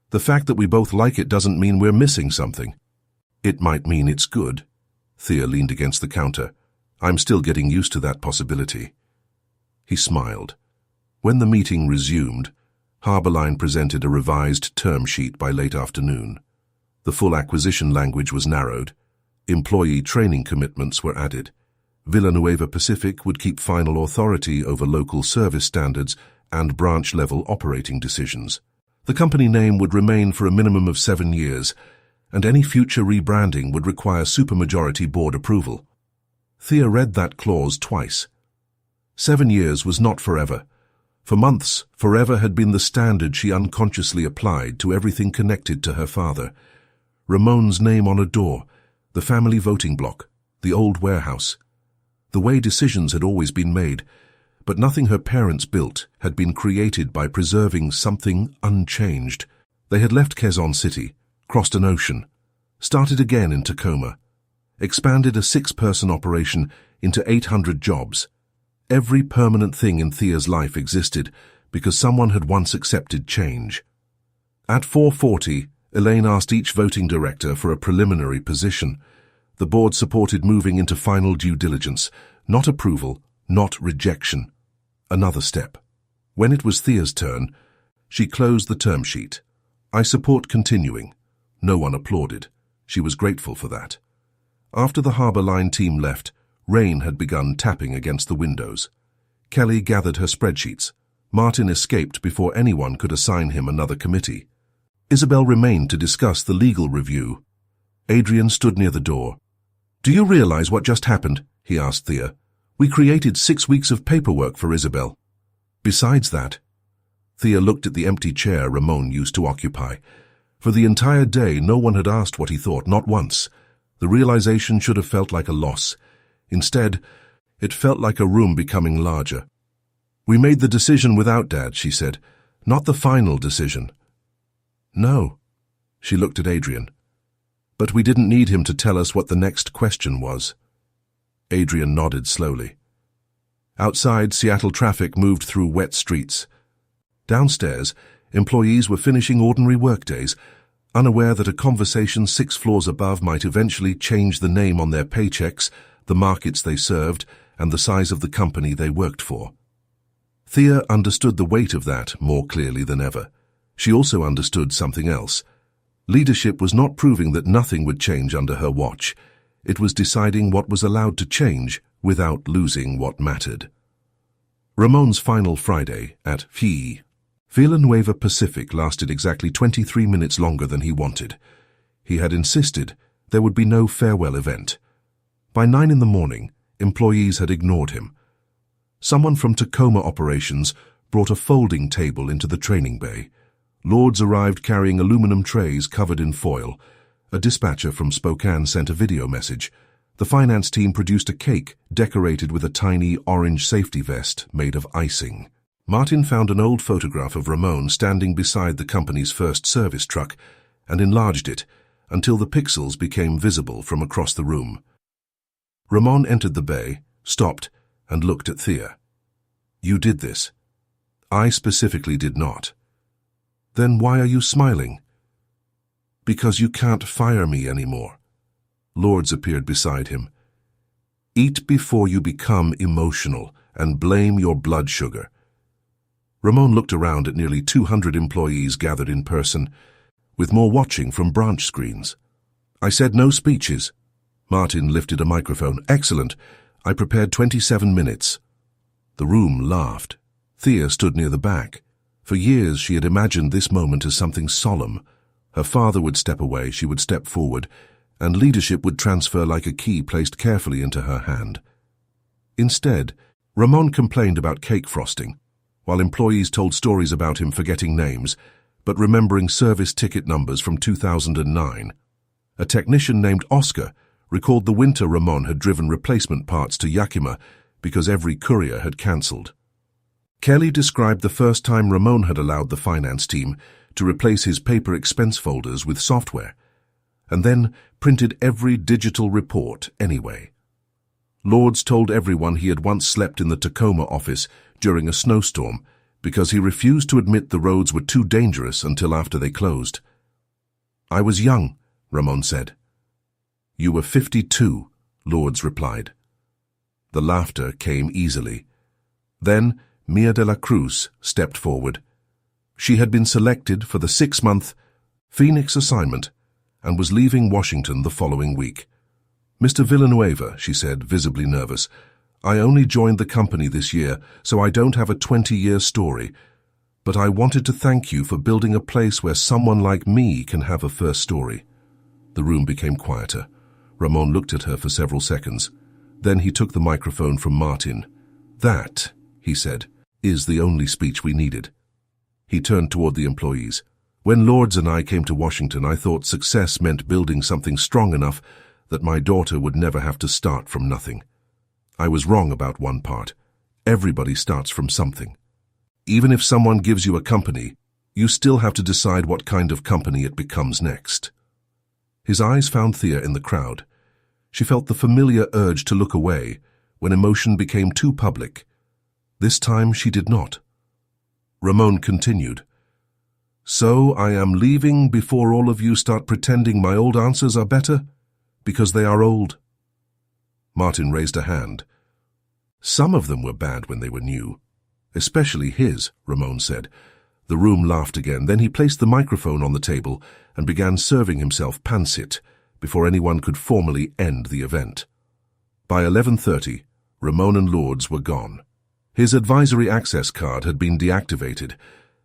The fact that we both like it doesn't mean we're missing something. It might mean it's good. Thea leaned against the counter. I'm still getting used to that possibility. He smiled. When the meeting resumed, Harbourline presented a revised term sheet by late afternoon. The full acquisition language was narrowed. Employee training commitments were added. Villanueva Pacific would keep final authority over local service standards and branch-level operating decisions. The company name would remain for a minimum of 7 years, and any future rebranding would require supermajority board approval. Thea read that clause twice. 7 years was not forever. For months, forever had been the standard she unconsciously applied to everything connected to her father. Ramon's name on a door, the family voting block, the old warehouse. The way decisions had always been made, but nothing her parents built had been created by preserving something unchanged. They had left Quezon City, crossed an ocean, started again in Tacoma, expanded a 6-person operation into 800 jobs. Every permanent thing in Thea's life existed because someone had once accepted change. At 4:40, Elaine asked each voting director for a preliminary position. The board supported moving into final due diligence, not approval, not rejection. Another step. When it was Thea's turn, she closed the term sheet. I support continuing. No one applauded. She was grateful for that. After the Harbourline team left, rain had begun tapping against the windows. Kelly gathered her spreadsheets. Martin escaped before anyone could assign him another committee. Isabel remained to discuss the legal review. Adrian stood near the door. Do you realize what just happened? He asked Thea. We created 6 weeks of paperwork for Isabel. Besides that, Thea looked at the empty chair Ramon used to occupy. For the entire day, no one had asked what he thought, not once. The realization should have felt like a loss. Instead, it felt like a room becoming larger. We made the decision without Dad, she said. Not the final decision. No. She looked at Adrian. But we didn't need him to tell us what the next question was. Adrian nodded slowly. Outside, Seattle traffic moved through wet streets. Downstairs, employees were finishing ordinary workdays, unaware that a conversation 6 floors above might eventually change the name on their paychecks, the markets they served, and the size of the company they worked for. Thea understood the weight of that more clearly than ever. She also understood something else. Leadership was not proving that nothing would change under her watch. It was deciding what was allowed to change without losing what mattered. Ramon's final Friday at Villanueva Pacific lasted exactly 23 minutes longer than he wanted. He had insisted there would be no farewell event. By 9 in the morning, employees had ignored him. Someone from Tacoma operations brought a folding table into the training bay. Lords arrived carrying aluminum trays covered in foil. A dispatcher from Spokane sent a video message. The finance team produced a cake decorated with a tiny orange safety vest made of icing. Martin found an old photograph of Ramon standing beside the company's first service truck and enlarged it until the pixels became visible from across the room. Ramon entered the bay, stopped, and looked at Thea. "You did this." "I specifically did not." "Then why are you smiling?" "Because you can't fire me anymore." Lords appeared beside him. "Eat before you become emotional and blame your blood sugar." Ramon looked around at nearly 200 employees gathered in person, with more watching from branch screens. "I said no speeches." Martin lifted a microphone. "Excellent. I prepared 27 minutes. The room laughed. Thea stood near the back. For years she had imagined this moment as something solemn. Her father would step away, she would step forward, and leadership would transfer like a key placed carefully into her hand. Instead, Ramon complained about cake frosting, while employees told stories about him forgetting names, but remembering service ticket numbers from 2009. A technician named Oscar recalled the winter Ramon had driven replacement parts to Yakima because every courier had cancelled. Kelly described the first time Ramon had allowed the finance team to replace his paper expense folders with software, and then printed every digital report anyway. Lords told everyone he had once slept in the Tacoma office during a snowstorm because he refused to admit the roads were too dangerous until after they closed. "I was young," Ramon said. "You were 52, Lords replied. The laughter came easily. Then Mia de la Cruz stepped forward. She had been selected for the 6-month Phoenix assignment and was leaving Washington the following week. "Mr. Villanueva," she said, visibly nervous, "I only joined the company this year, so I don't have a 20-year story. But I wanted to thank you for building a place where someone like me can have a first story." The room became quieter. Ramon looked at her for several seconds. Then he took the microphone from Martin. "That," he said, "is the only speech we needed." He turned toward the employees. "When Lords and I came to Washington, I thought success meant building something strong enough that my daughter would never have to start from nothing. I was wrong about one part. Everybody starts from something. Even if someone gives you a company, you still have to decide what kind of company it becomes next." His eyes found Thea in the crowd. She felt the familiar urge to look away when emotion became too public. This time she did not. Ramon continued. "So I am leaving before all of you start pretending my old answers are better? Because they are old." Martin raised a hand. "Some of them were bad when they were new. Especially his," Ramon said. The room laughed again. Then he placed the microphone on the table and began serving himself pancit before anyone could formally end the event. By 11:30, Ramon and Lords were gone. His advisory access card had been deactivated.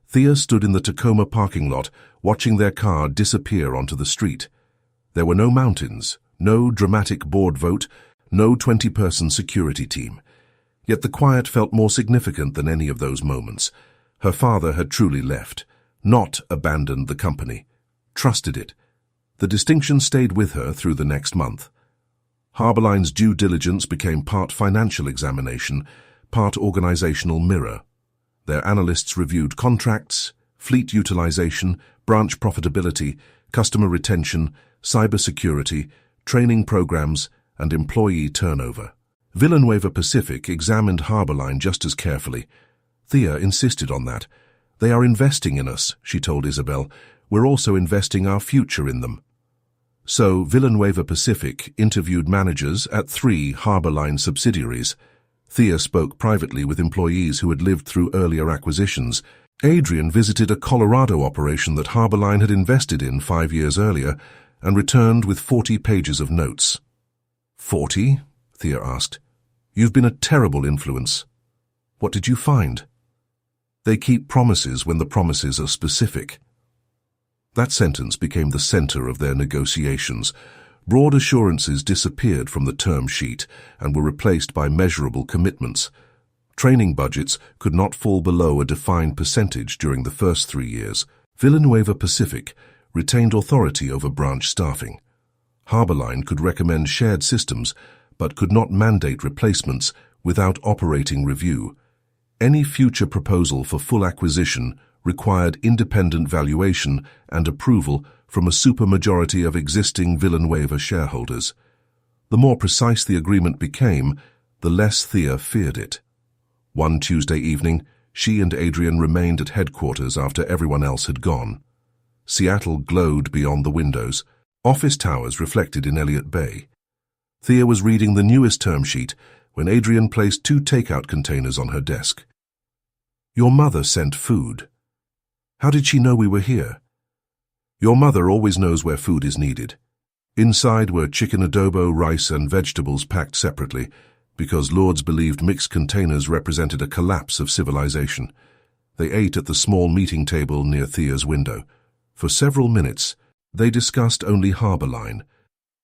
Thea stood in the Tacoma parking lot, watching their car disappear onto the street. There were no mountains, no dramatic board vote, no 20-person security team. Yet the quiet felt more significant than any of those moments. Her father had truly left, not abandoned the company, trusted it. The distinction stayed with her through the next month. Harborline's due diligence became part financial examination, part organizational mirror. Their analysts reviewed contracts, fleet utilization, branch profitability, customer retention, cybersecurity, training programs, and employee turnover. Villanueva Pacific examined Harborline just as carefully. Thea insisted on that. "They are investing in us," she told Isabel. "We're also investing our future in them." So Villanueva Pacific interviewed managers at 3 Harborline subsidiaries. Thea spoke privately with employees who had lived through earlier acquisitions. Adrian visited a Colorado operation that Harborline had invested in 5 years earlier and returned with 40 pages of notes. 40? Thea asked. "You've been a terrible influence. What did you find?" "They keep promises when the promises are specific." That sentence became the center of their negotiations. Broad assurances disappeared from the term sheet and were replaced by measurable commitments. Training budgets could not fall below a defined percentage during the first 3 years. Villanueva Pacific retained authority over branch staffing. Harborline could recommend shared systems, but could not mandate replacements without operating review. Any future proposal for full acquisition required independent valuation and approval from a supermajority of existing Villanueva shareholders. The more precise the agreement became, the less Thea feared it. One Tuesday evening, she and Adrian remained at headquarters after everyone else had gone. Seattle glowed beyond the windows. Office towers reflected in Elliott Bay. Thea was reading the newest term sheet when Adrian placed 2 takeout containers on her desk. "Your mother sent food. How did she know we were here?" "Your mother always knows where food is needed." Inside were chicken adobo, rice, and vegetables packed separately, because Lords believed mixed containers represented a collapse of civilization. They ate at the small meeting table near Thea's window. For several minutes, they discussed only Harborline.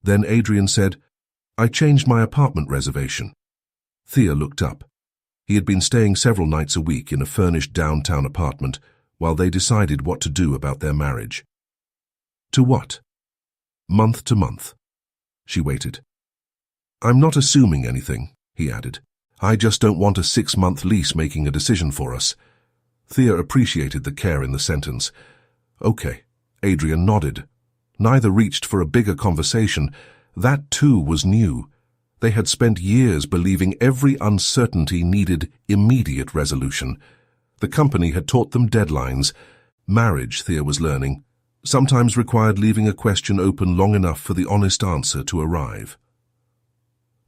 Then Adrian said, "I changed my apartment reservation." Thea looked up. He had been staying several nights a week in a furnished downtown apartment while they decided what to do about their marriage. To what? Month to month. She waited. "I'm not assuming anything," he added. "I just don't want a 6-month lease making a decision for us." Thea appreciated the care in the sentence. "Okay." Adrian nodded. Neither reached for a bigger conversation. That too was new. They had spent years believing every uncertainty needed immediate resolution. The company had taught them deadlines. Marriage, Thea was learning, sometimes required leaving a question open long enough for the honest answer to arrive.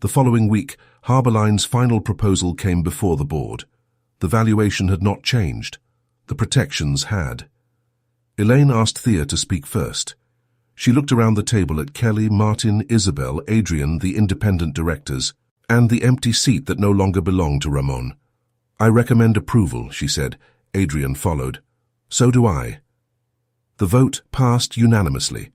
The following week, Harborline's final proposal came before the board. The valuation had not changed. The protections had. Elaine asked Thea to speak first. She looked around the table at Kelly, Martin, Isabel, Adrian, the independent directors, and the empty seat that no longer belonged to Ramon. "I recommend approval," she said. Adrian followed. "So do I." The vote passed unanimously.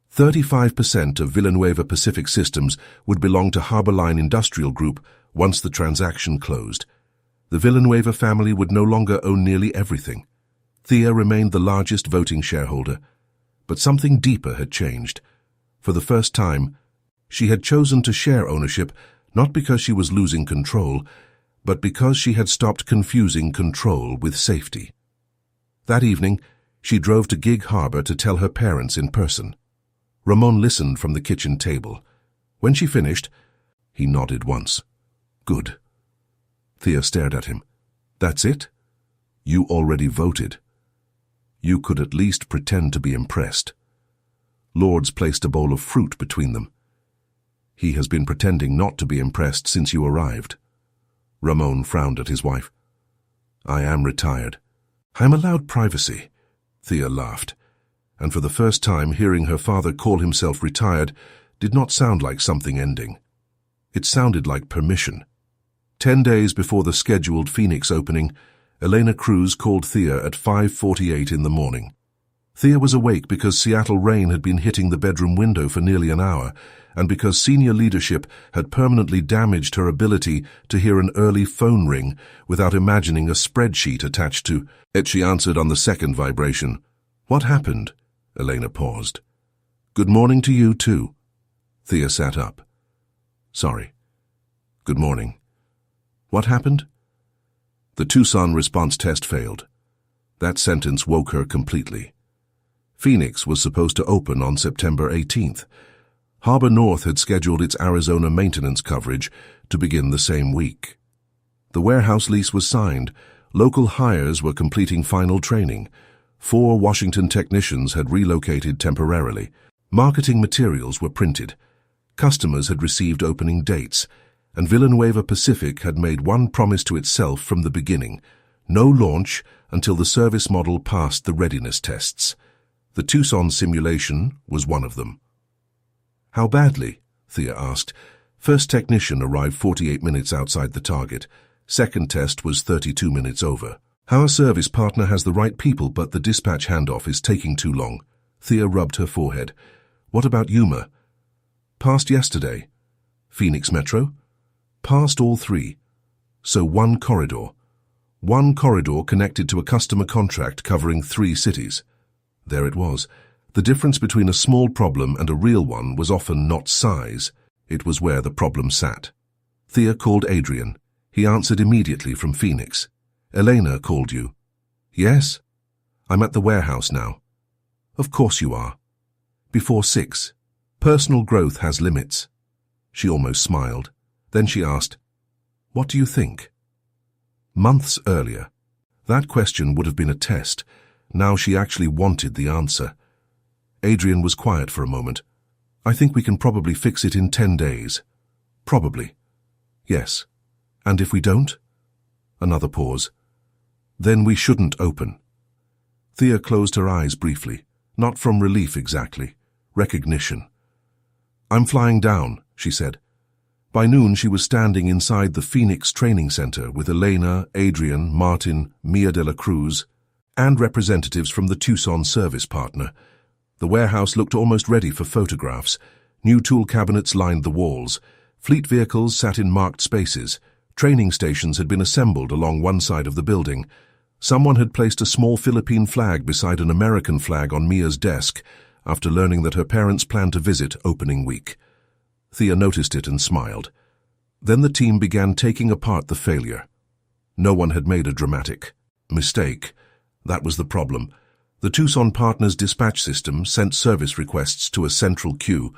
35% of Villanueva Pacific Systems would belong to Harborline Industrial Group once the transaction closed. The Villanueva family would no longer own nearly everything. Thea remained the largest voting shareholder. But something deeper had changed. For the first time, she had chosen to share ownership not because she was losing control, but because she had stopped confusing control with safety. That evening, she drove to Gig Harbor to tell her parents in person. Ramon listened from the kitchen table. When she finished, he nodded once. "Good." Thea stared at him. "That's it? You already voted." You could at least pretend to be impressed. Lords placed a bowl of fruit between them. "He has been pretending not to be impressed since you arrived." Ramon frowned at his wife. "I am retired. I'm allowed privacy." Thea laughed, and for the first time hearing her father call himself retired did not sound like something ending. It sounded like permission. 10 days before the scheduled Phoenix opening, Elena Cruz called Thea at 5:48 in the morning. Thea was awake because Seattle rain had been hitting the bedroom window for nearly an hour, and because senior leadership had permanently damaged her ability to hear an early phone ring without imagining a spreadsheet attached to it. She answered on the second vibration. "What happened?" Elena paused. "Good morning to you, too." Thea sat up. "Sorry. Good morning. What happened?" The Tucson response test failed. That sentence woke her completely. Phoenix was supposed to open on September 18th. Harbor North had scheduled its Arizona maintenance coverage to begin the same week. The warehouse lease was signed. Local hires were completing final training. 4 Washington technicians had relocated temporarily. Marketing materials were printed. Customers had received opening dates. And Villanueva Pacific had made one promise to itself from the beginning: no launch until the service model passed the readiness tests. The Tucson simulation was one of them. "How badly?" Thea asked. First technician arrived 48 minutes outside the target. Second test was 32 minutes over. "Our service partner has the right people, but the dispatch handoff is taking too long." Thea rubbed her forehead. "What about Yuma?" "Passed yesterday." "Phoenix Metro?" "Passed all 3. So one corridor. One corridor connected to a customer contract covering 3 cities. There it was. The difference between a small problem and a real one was often not size. It was where the problem sat. Thea called Adrian. He answered immediately from Phoenix. Elena called you. Yes? I'm at the warehouse now. Of course you are. Before 6. Personal growth has limits. She almost smiled. Then she asked, What do you think? Months earlier, that question would have been a test. Now she actually wanted the answer. Adrian was quiet for a moment. I think we can probably fix it in 10 days. Probably. Yes. And if we don't? Another pause. Then we shouldn't open. Thea closed her eyes briefly, not from relief exactly, recognition. I'm flying down, she said. By noon she was standing inside the Phoenix Training Center with Elena, Adrian, Martin, Mia de la Cruz, and representatives from the Tucson service partner. The warehouse looked almost ready for photographs. New tool cabinets lined the walls. Fleet vehicles sat in marked spaces. Training stations had been assembled along one side of the building. Someone had placed a small Philippine flag beside an American flag on Mia's desk after learning that her parents planned to visit opening week. Thea noticed it and smiled. Then the team began taking apart the failure. No one had made a dramatic mistake. That was the problem. The Tucson Partners dispatch system sent service requests to a central queue.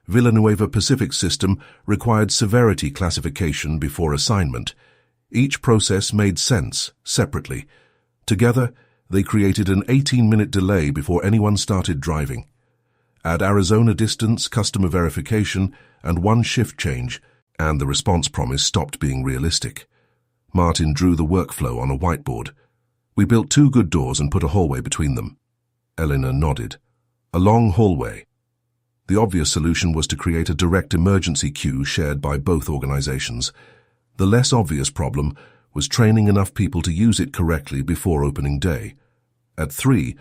Villanueva Pacific's system required severity classification before assignment. Each process made sense, separately. Together, they created an 18-minute delay before anyone started driving. Add Arizona distance, customer verification, and one shift change, and the response promise stopped being realistic. Martin drew the workflow on a whiteboard. We built 2 good doors and put a hallway between them. Elena nodded. A long hallway. The obvious solution was to create a direct emergency queue shared by both organizations. The less obvious problem was training enough people to use it correctly before opening day. At 3,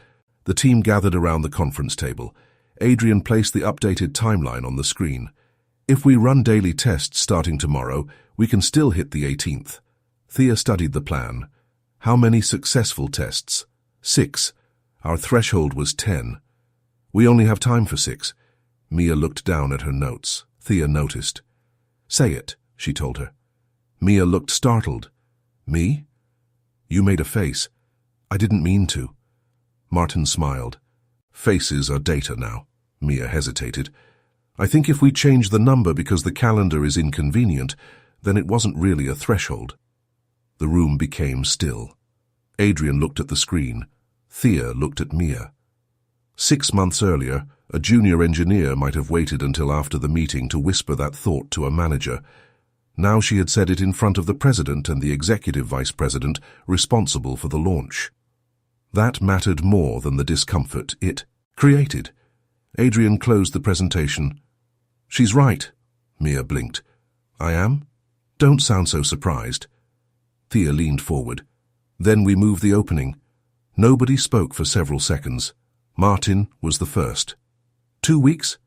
the team gathered around the conference table. Adrian placed the updated timeline on the screen. If we run daily tests starting tomorrow, we can still hit the 18th. Thea studied the plan. How many successful tests? 6. Our threshold was 10. We only have time for 6. Mia looked down at her notes. Thea noticed. Say it, she told her. Mia looked startled. Me? You made a face. I didn't mean to. Martin smiled. Faces are data now. Mia hesitated. I think if we change the number because the calendar is inconvenient, then it wasn't really a threshold. The room became still. Adrian looked at the screen. Thea looked at Mia. 6 months earlier, a junior engineer might have waited until after the meeting to whisper that thought to a manager. Now she had said it in front of the president and the executive vice president responsible for the launch. That mattered more than the discomfort it created. Adrian closed the presentation. She's right, Mia blinked. I am? Don't sound so surprised. Thea leaned forward. Then we moved the opening. Nobody spoke for several seconds. Martin was the first. 2 weeks?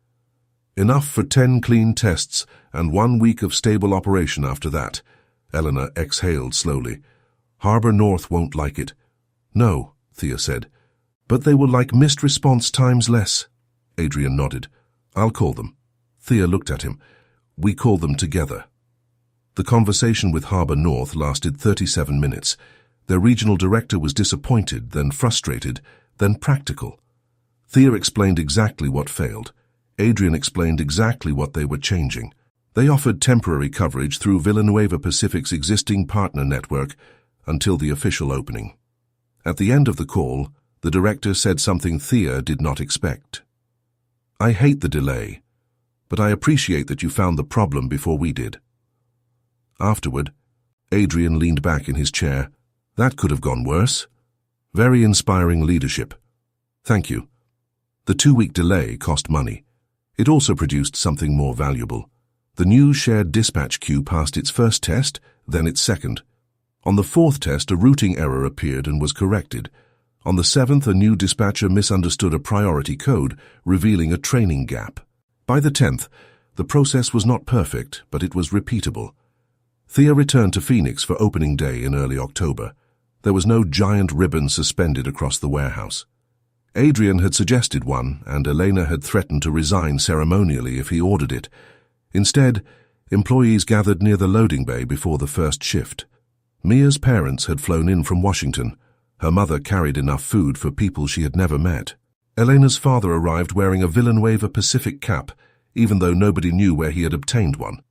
Enough for 10 clean tests and 1 week of stable operation after that. Eleanor exhaled slowly. Harbor North won't like it. No, Thea said. But they will like missed response times less. Adrian nodded. I'll call them. Thea looked at him. We call them together. The conversation with Harbor North lasted 37 minutes. Their regional director was disappointed, then frustrated, then practical. Thea explained exactly what failed. Adrian explained exactly what they were changing. They offered temporary coverage through Villanueva Pacific's existing partner network until the official opening. At the end of the call, the director said something Thea did not expect. I hate the delay, but I appreciate that you found the problem before we did. Afterward, Adrian leaned back in his chair. That could have gone worse. Very inspiring leadership. Thank you. The 2-week delay cost money. It also produced something more valuable. The new shared dispatch queue passed its first test, then its second. On the 4th test, a routing error appeared and was corrected. On the 7th, a new dispatcher misunderstood a priority code, revealing a training gap. By the 10th, the process was not perfect, but it was repeatable. Thea returned to Phoenix for opening day in early October. There was no giant ribbon suspended across the warehouse. Adrian had suggested one, and Elena had threatened to resign ceremonially if he ordered it. Instead, employees gathered near the loading bay before the first shift. Mia's parents had flown in from Washington. Her mother carried enough food for people she had never met. Elena's father arrived wearing a Villanueva Pacific cap, even though nobody knew where he had obtained one.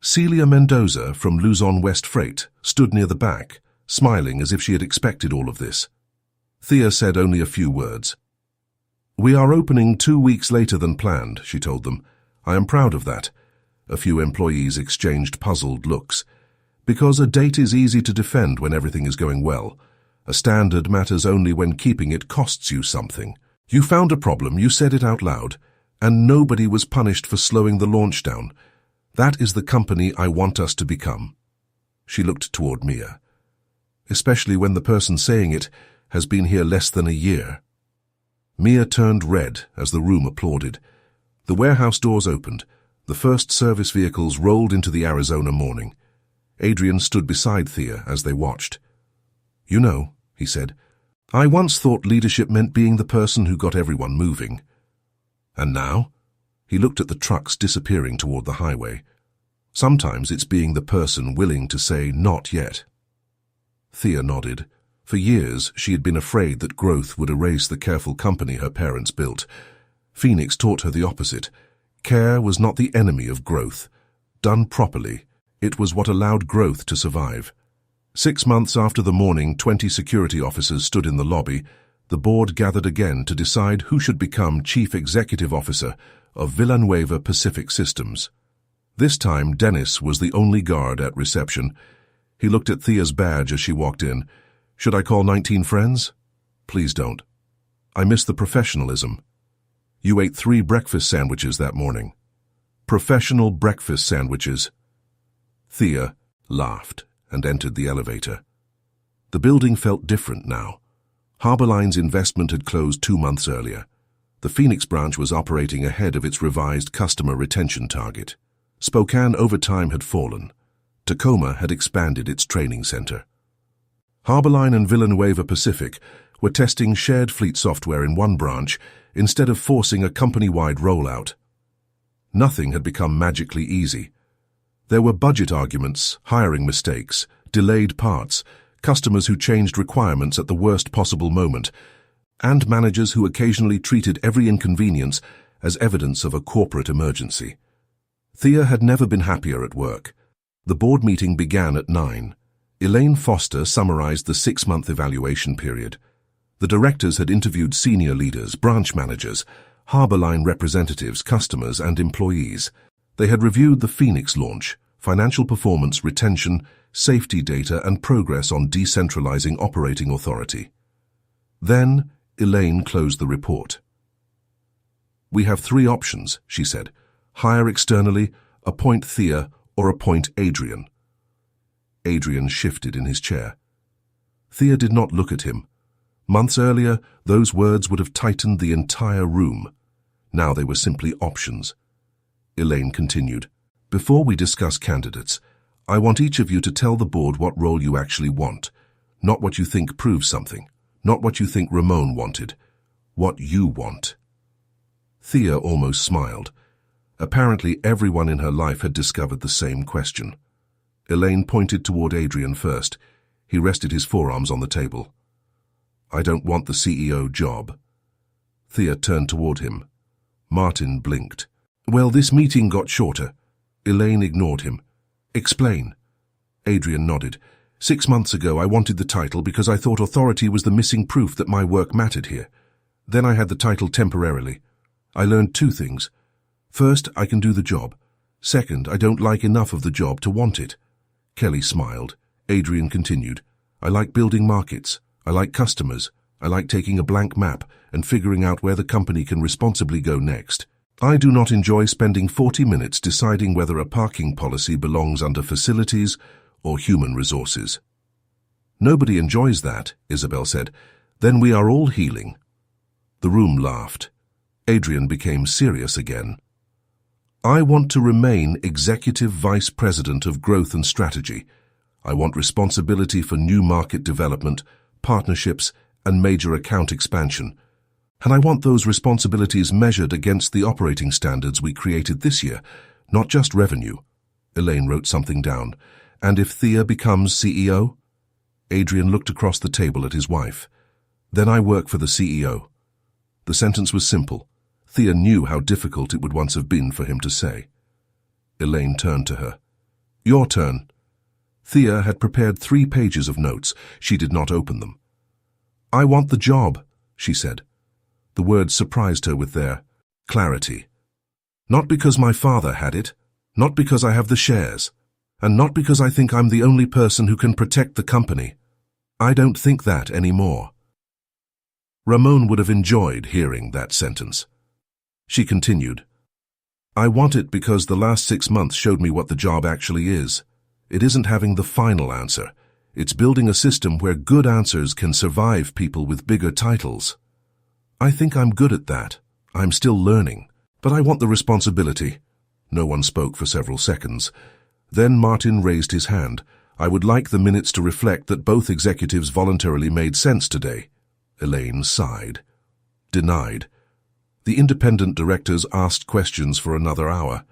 Celia Mendoza from Luzon West Freight stood near the back, smiling as if she had expected all of this. Thea said only a few words. "We are opening 2 weeks later than planned," she told them. "I am proud of that." A few employees exchanged puzzled looks. Because a date is easy to defend when everything is going well. A standard matters only when keeping it costs you something. You found a problem, you said it out loud, and nobody was punished for slowing the launch down. That is the company I want us to become. She looked toward Mia. Especially when the person saying it has been here less than a year. Mia turned red as the room applauded. The warehouse doors opened. The first service vehicles rolled into the Arizona morning. Adrian stood beside Thea as they watched. "You know," he said, "I once thought leadership meant being the person who got everyone moving. And now?" He looked at the trucks disappearing toward the highway. "Sometimes it's being the person willing to say not yet." Thea nodded. For years, she had been afraid that growth would erase the careful company her parents built. Phoenix taught her the opposite. Care was not the enemy of growth. Done properly, it was what allowed growth to survive. 6 months after the morning 20 security officers stood in the lobby, the board gathered again to decide who should become Chief Executive Officer of Villanueva Pacific Systems. This time, Dennis was the only guard at reception. He looked at Thea's badge as she walked in. "Should I call 19 friends?" "Please don't. I miss the professionalism. You ate 3 breakfast sandwiches that morning." "Professional breakfast sandwiches." Thea laughed and entered the elevator. The building felt different now. Harborline's investment had closed 2 months earlier. The Phoenix branch was operating ahead of its revised customer retention target. Spokane overtime had fallen. Tacoma had expanded its training center. Harborline and Villanueva Pacific were testing shared fleet software in one branch instead of forcing a company-wide rollout. Nothing had become magically easy. There were budget arguments, hiring mistakes, delayed parts, customers who changed requirements at the worst possible moment, and managers who occasionally treated every inconvenience as evidence of a corporate emergency. Thea had never been happier at work. The board meeting began at 9. Elaine Foster summarized the 6-month evaluation period. The directors had interviewed senior leaders, branch managers, Harborline representatives, customers, and employees. They had reviewed the Phoenix launch, financial performance, retention, safety data, and progress on decentralizing operating authority. Then, Elaine closed the report. "We have 3 options," she said. "Hire externally, appoint Thea, or appoint Adrian." Adrian shifted in his chair. Thea did not look at him. Months earlier, those words would have tightened the entire room. Now they were simply options. Elaine continued, "Before we discuss candidates, I want each of you to tell the board what role you actually want, not what you think proves something, not what you think Ramon wanted, what you want." Thea almost smiled. Apparently everyone in her life had discovered the same question. Elaine pointed toward Adrian first. He rested his forearms on the table. "I don't want the CEO job." Thea turned toward him. Martin blinked. "Well, this meeting got shorter." Elaine ignored him. "Explain." Adrian nodded. 6 months ago, I wanted the title because I thought authority was the missing proof that my work mattered here. Then I had the title temporarily. I learned 2 things. First, I can do the job. Second, I don't like enough of the job to want it. Kelly smiled. Adrian continued. I like building markets. I like customers. I like taking a blank map and figuring out where the company can responsibly go next. I do not enjoy spending 40 minutes deciding whether a parking policy belongs under facilities or human resources. Nobody enjoys that, Isabel said. Then we are all healing. The room laughed. Adrian became serious again. I want to remain Executive Vice President of Growth and Strategy. I want responsibility for new market development, partnerships, and major account expansion. And I want those responsibilities measured against the operating standards we created this year, not just revenue. Elaine wrote something down. And if Thea becomes CEO? Adrian looked across the table at his wife. Then I work for the CEO. The sentence was simple. Thea knew how difficult it would once have been for him to say. Elaine turned to her. Your turn. Thea had prepared 3 pages of notes. She did not open them. I want the job, she said. The words surprised her with their clarity. Not because my father had it, not because I have the shares, and not because I think I'm the only person who can protect the company. I don't think that anymore. Ramon would have enjoyed hearing that sentence. She continued, I want it because the last 6 months showed me what the job actually is. It isn't having the final answer. It's building a system where good answers can survive people with bigger titles. I think I'm good at that. I'm still learning. But I want the responsibility. No one spoke for several seconds. Then Martin raised his hand. I would like the minutes to reflect that both executives voluntarily made sense today. Elaine sighed. Denied. The independent directors asked questions for another hour.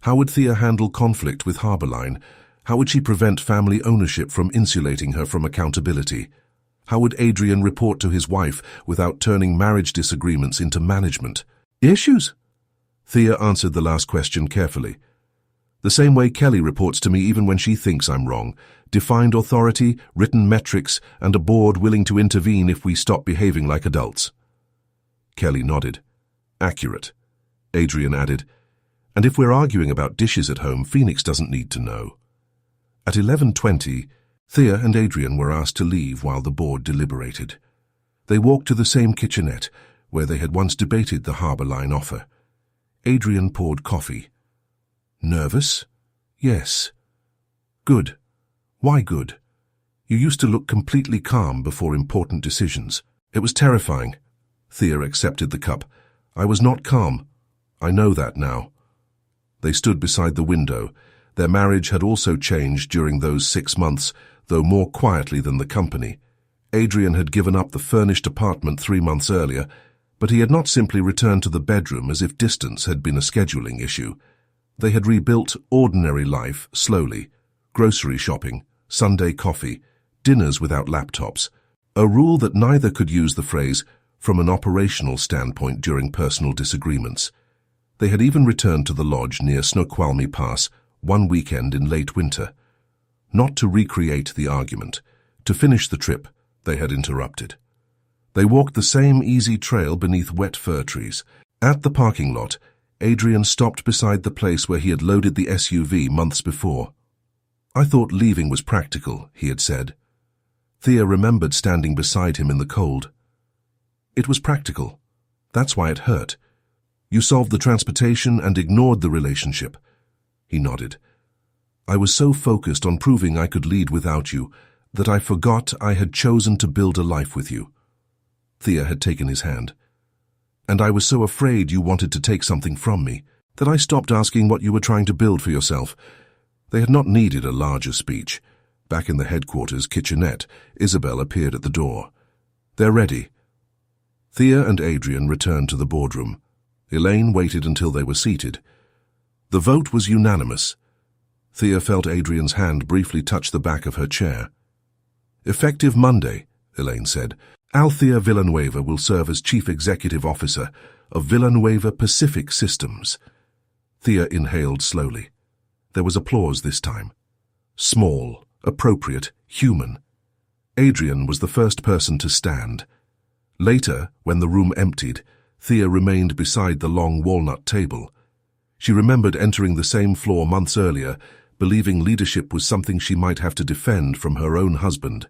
How would Thea handle conflict with Harborline? How would she prevent family ownership from insulating her from accountability? How would Adrian report to his wife without turning marriage disagreements into management issues? Thea answered the last question carefully. The same way Kelly reports to me even when she thinks I'm wrong. Defined authority, written metrics, and a board willing to intervene if we stop behaving like adults. Kelly nodded. Accurate. Adrian added, and if we're arguing about dishes at home, Phoenix doesn't need to know. At 11:20, Thea and Adrian were asked to leave while the board deliberated. They walked to the same kitchenette where they had once debated the Harborline offer. Adrian poured coffee. Nervous? Yes. Good. Why good? You used to look completely calm before important decisions. It was terrifying. Thea accepted the cup. I was not calm. I know that now. They stood beside the window. Their marriage had also changed during those 6 months, though more quietly than the company. Adrian had given up the furnished apartment 3 months earlier, but he had not simply returned to the bedroom as if distance had been a scheduling issue. They had rebuilt ordinary life slowly. Grocery shopping, Sunday coffee, dinners without laptops. A rule that neither could use the phrase from an operational standpoint during personal disagreements. They had even returned to the lodge near Snoqualmie Pass one weekend in late winter. Not to recreate the argument. To finish the trip, they had interrupted. They walked the same easy trail beneath wet fir trees. At the parking lot, Adrian stopped beside the place where he had loaded the SUV months before. I thought leaving was practical, he had said. Thea remembered standing beside him in the cold. It was practical. That's why it hurt. You solved the transportation and ignored the relationship. He nodded. I was so focused on proving I could lead without you that I forgot I had chosen to build a life with you. Thea had taken his hand. And I was so afraid you wanted to take something from me that I stopped asking what you were trying to build for yourself. They had not needed a larger speech. Back in the headquarters kitchenette, Isabel appeared at the door. They're ready. Thea and Adrian returned to the boardroom. Elaine waited until they were seated. The vote was unanimous. Thea felt Adrian's hand briefly touch the back of her chair. Effective Monday, Elaine said, Althea Villanueva will serve as Chief Executive Officer of Villanueva Pacific Systems. Thea inhaled slowly. There was applause this time. Small, appropriate, human. Adrian was the first person to stand. Later, when the room emptied, Thea remained beside the long walnut table. She remembered entering the same floor months earlier, believing leadership was something she might have to defend from her own husband.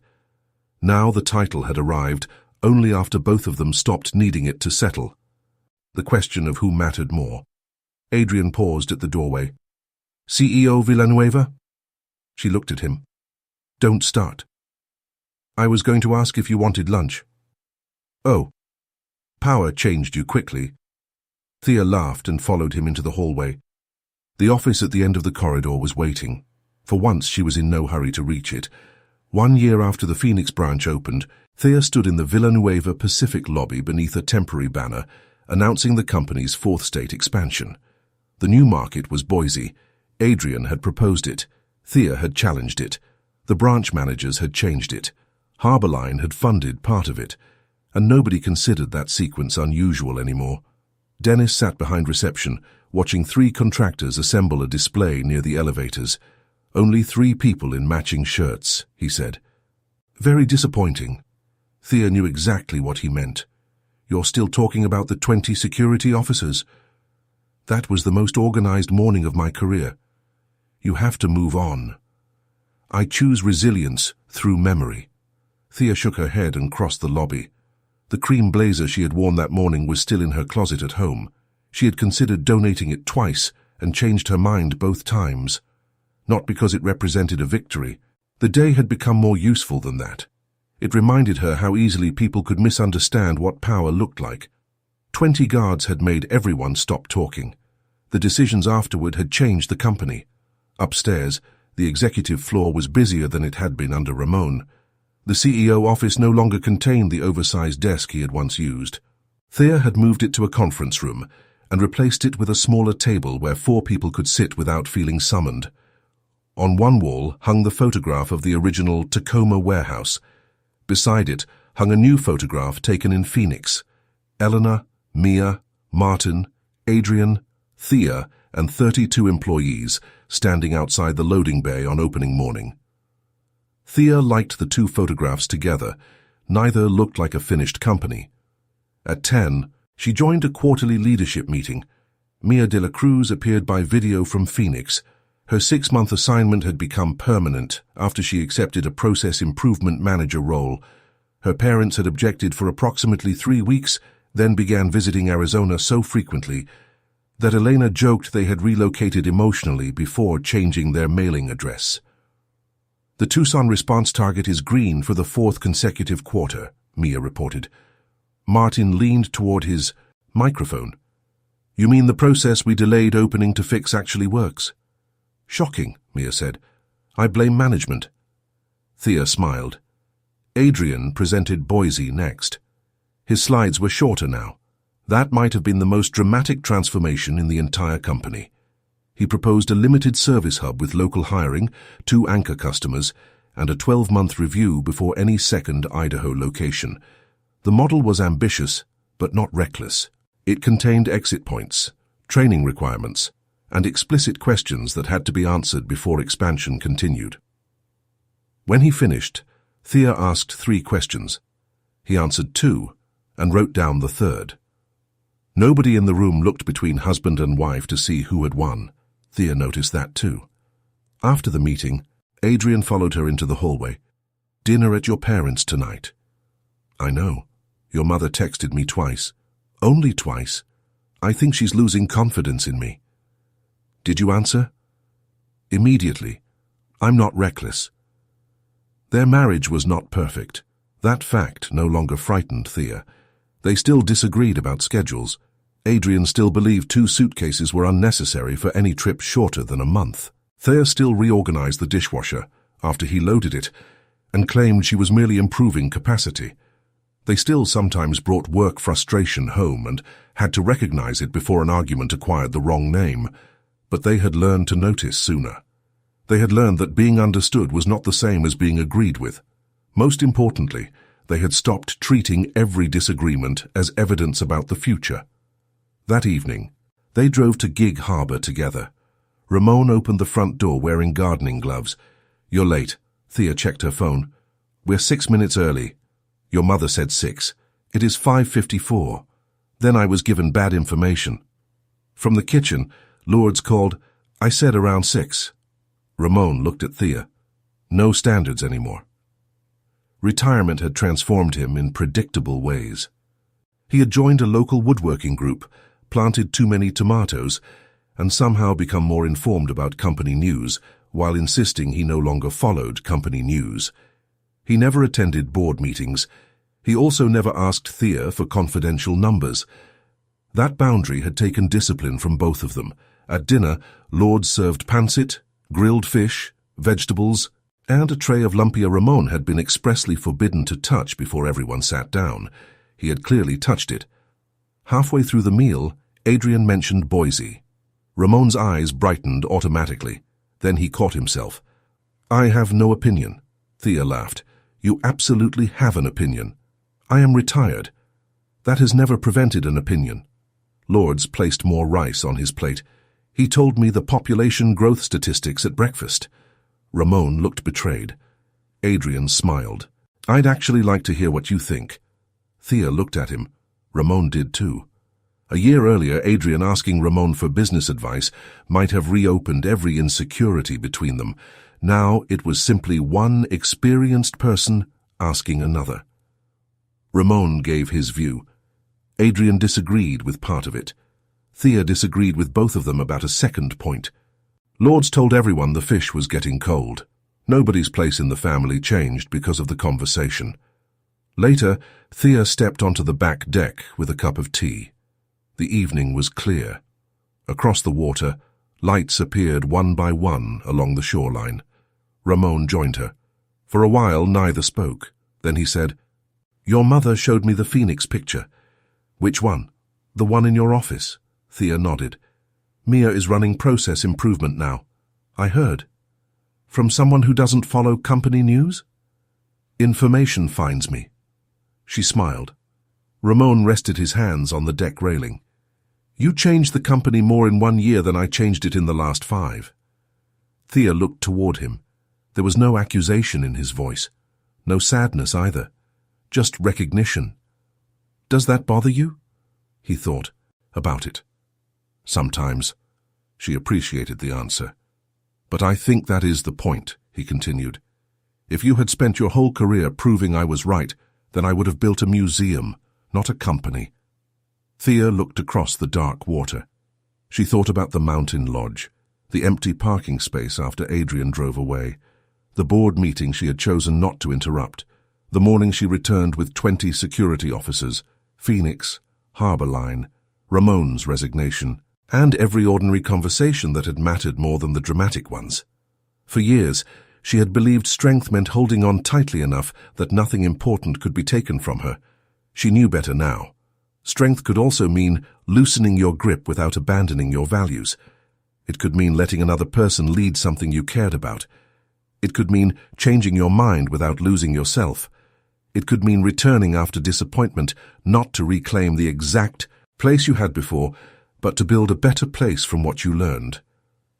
Now the title had arrived only after both of them stopped needing it to settle. The question of who mattered more. Adrian paused at the doorway. CEO Villanueva? She looked at him. Don't start. I was going to ask if you wanted lunch. Oh. Power changed you quickly. Thea laughed and followed him into the hallway. The office at the end of the corridor was waiting. For once, she was in no hurry to reach it. 1 year after the Phoenix branch opened, Thea stood in the Villanueva Pacific lobby beneath a temporary banner announcing the company's fourth state expansion. The new market was Boise. Adrian had proposed it. Thea had challenged it. The branch managers had changed it. Harborline had funded part of it, and nobody considered that sequence unusual anymore. Dennis sat behind reception, watching 3 contractors assemble a display near the elevators. "Only 3 people in matching shirts," he said. "Very disappointing." Thea knew exactly what he meant. "You're still talking about the 20 security officers?" "That was the most organized morning of my career. You have to move on. I choose resilience through memory." Thea shook her head and crossed the lobby. The cream blazer she had worn that morning was still in her closet at home. She had considered donating it twice and changed her mind both times. Not because it represented a victory. The day had become more useful than that. It reminded her how easily people could misunderstand what power looked like. 20 guards had made everyone stop talking. The decisions afterward had changed the company. Upstairs, the executive floor was busier than it had been under Ramon. The CEO office no longer contained the oversized desk he had once used. Thea had moved it to a conference room and replaced it with a smaller table where 4 people could sit without feeling summoned. On one wall hung the photograph of the original Tacoma warehouse. Beside it hung a new photograph taken in Phoenix. Eleanor, Mia, Martin, Adrian, Thea, and 32 employees standing outside the loading bay on opening morning. Thea liked the 2 photographs together. Neither looked like a finished company. At 10, she joined a quarterly leadership meeting. Mia de la Cruz appeared by video from Phoenix. Her 6-month assignment had become permanent after she accepted a process improvement manager role. Her parents had objected for approximately 3 weeks, then began visiting Arizona so frequently that Elena joked they had relocated emotionally before changing their mailing address. "The Tucson response target is green for the 4th consecutive quarter," Mia reported. Martin leaned toward his microphone. "You mean the process we delayed opening to fix actually works?" "Shocking," Mia said. "I blame management." Thea smiled. Adrian presented Boise next. His slides were shorter now. That might have been the most dramatic transformation in the entire company. He proposed a limited service hub with local hiring, 2 anchor customers, and a 12-month review before any second Idaho location. The model was ambitious, but not reckless. It contained exit points, training requirements, and explicit questions that had to be answered before expansion continued. When he finished, Thea asked 3 questions. He answered 2 and wrote down the 3rd. Nobody in the room looked between husband and wife to see who had won. Thea noticed that too. After the meeting, Adrian followed her into the hallway. "Dinner at your parents' tonight." "I know. Your mother texted me twice." "Only twice? I think she's losing confidence in me." "Did you answer?" "Immediately. I'm not reckless." Their marriage was not perfect. That fact no longer frightened Thea. They still disagreed about schedules. Adrian still believed 2 suitcases were unnecessary for any trip shorter than a month. Thea still reorganized the dishwasher after he loaded it and claimed she was merely improving capacity. They still sometimes brought work frustration home and had to recognize it before an argument acquired the wrong name, but they had learned to notice sooner. They had learned that being understood was not the same as being agreed with. Most importantly, they had stopped treating every disagreement as evidence about the future. That evening, they drove to Gig Harbor together. Ramon opened the front door wearing gardening gloves. "You're late." Thea checked her phone. "We're 6 minutes early." "Your mother said 6. It is 5:54. Then I was given bad information." From the kitchen, Lourdes called, "I said around 6. Ramon looked at Thea. No standards anymore. Retirement had transformed him in predictable ways. He had joined a local woodworking group, planted too many tomatoes, and somehow become more informed about company news, while insisting he no longer followed company news. He never attended board meetings. He also never asked Thea for confidential numbers. That boundary had taken discipline from both of them, At dinner, Lord served pancit, grilled fish, vegetables, and a tray of lumpia Ramon had been expressly forbidden to touch before everyone sat down. He had clearly touched it. Halfway through the meal, Adrian mentioned Boise. Ramon's eyes brightened automatically. Then he caught himself. "I have no opinion." Thea laughed. "You absolutely have an opinion. I am retired. That has never prevented an opinion." Lords placed more rice on his plate. "He told me the population growth statistics at breakfast." Ramon looked betrayed. Adrian smiled. "I'd actually like to hear what you think." Thea looked at him. Ramon did too. A year earlier, Adrian asking Ramon for business advice might have reopened every insecurity between them. Now it was simply one experienced person asking another. Ramon gave his view. Adrian disagreed with part of it. Thea disagreed with both of them about a second point. Lords told everyone the fish was getting cold. Nobody's place in the family changed because of the conversation. Later, Thea stepped onto the back deck with a cup of tea. The evening was clear. Across the water, lights appeared one by one along the shoreline. Ramon joined her. For a while, neither spoke. Then he said, "Your mother showed me the Phoenix picture." "Which one?" "The one in your office." Thea nodded. "Mia is running process improvement now." "I heard." "From someone who doesn't follow company news?" "Information finds me." She smiled. Ramon rested his hands on the deck railing. "You changed the company more in 1 year than I changed it in the last 5. Thea looked toward him. There was no accusation in his voice. No sadness either. Just recognition. "Does that bother you?" He thought about it. "Sometimes." She appreciated the answer. "But I think that is the point," he continued. "If you had spent your whole career proving I was right, then I would have built a museum, not a company." Thea looked across the dark water. She thought about the mountain lodge, the empty parking space after Adrian drove away, the board meeting she had chosen not to interrupt, the morning she returned with 20 security officers, Phoenix, Harbor Line, Ramon's resignation, and every ordinary conversation that had mattered more than the dramatic ones. For years, she had believed strength meant holding on tightly enough that nothing important could be taken from her. She knew better now. Strength could also mean loosening your grip without abandoning your values. It could mean letting another person lead something you cared about. It could mean changing your mind without losing yourself. It could mean returning after disappointment, not to reclaim the exact place you had before, but to build a better place from what you learned.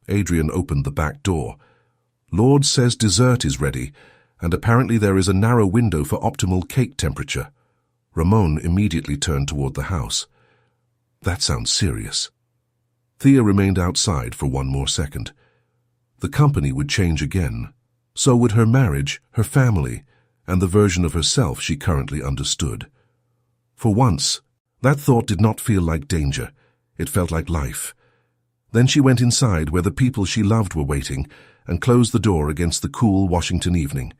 Adrian opened the back door. "Lord says dessert is ready, and apparently there is a narrow window for optimal cake temperature." Ramon immediately turned toward the house. "That sounds serious." Thea remained outside for 1 more second. The company would change again. So would her marriage, her family, and the version of herself she currently understood. For once, that thought did not feel like danger. It felt like life. Then she went inside where the people she loved were waiting and closed the door against the cool Washington evening.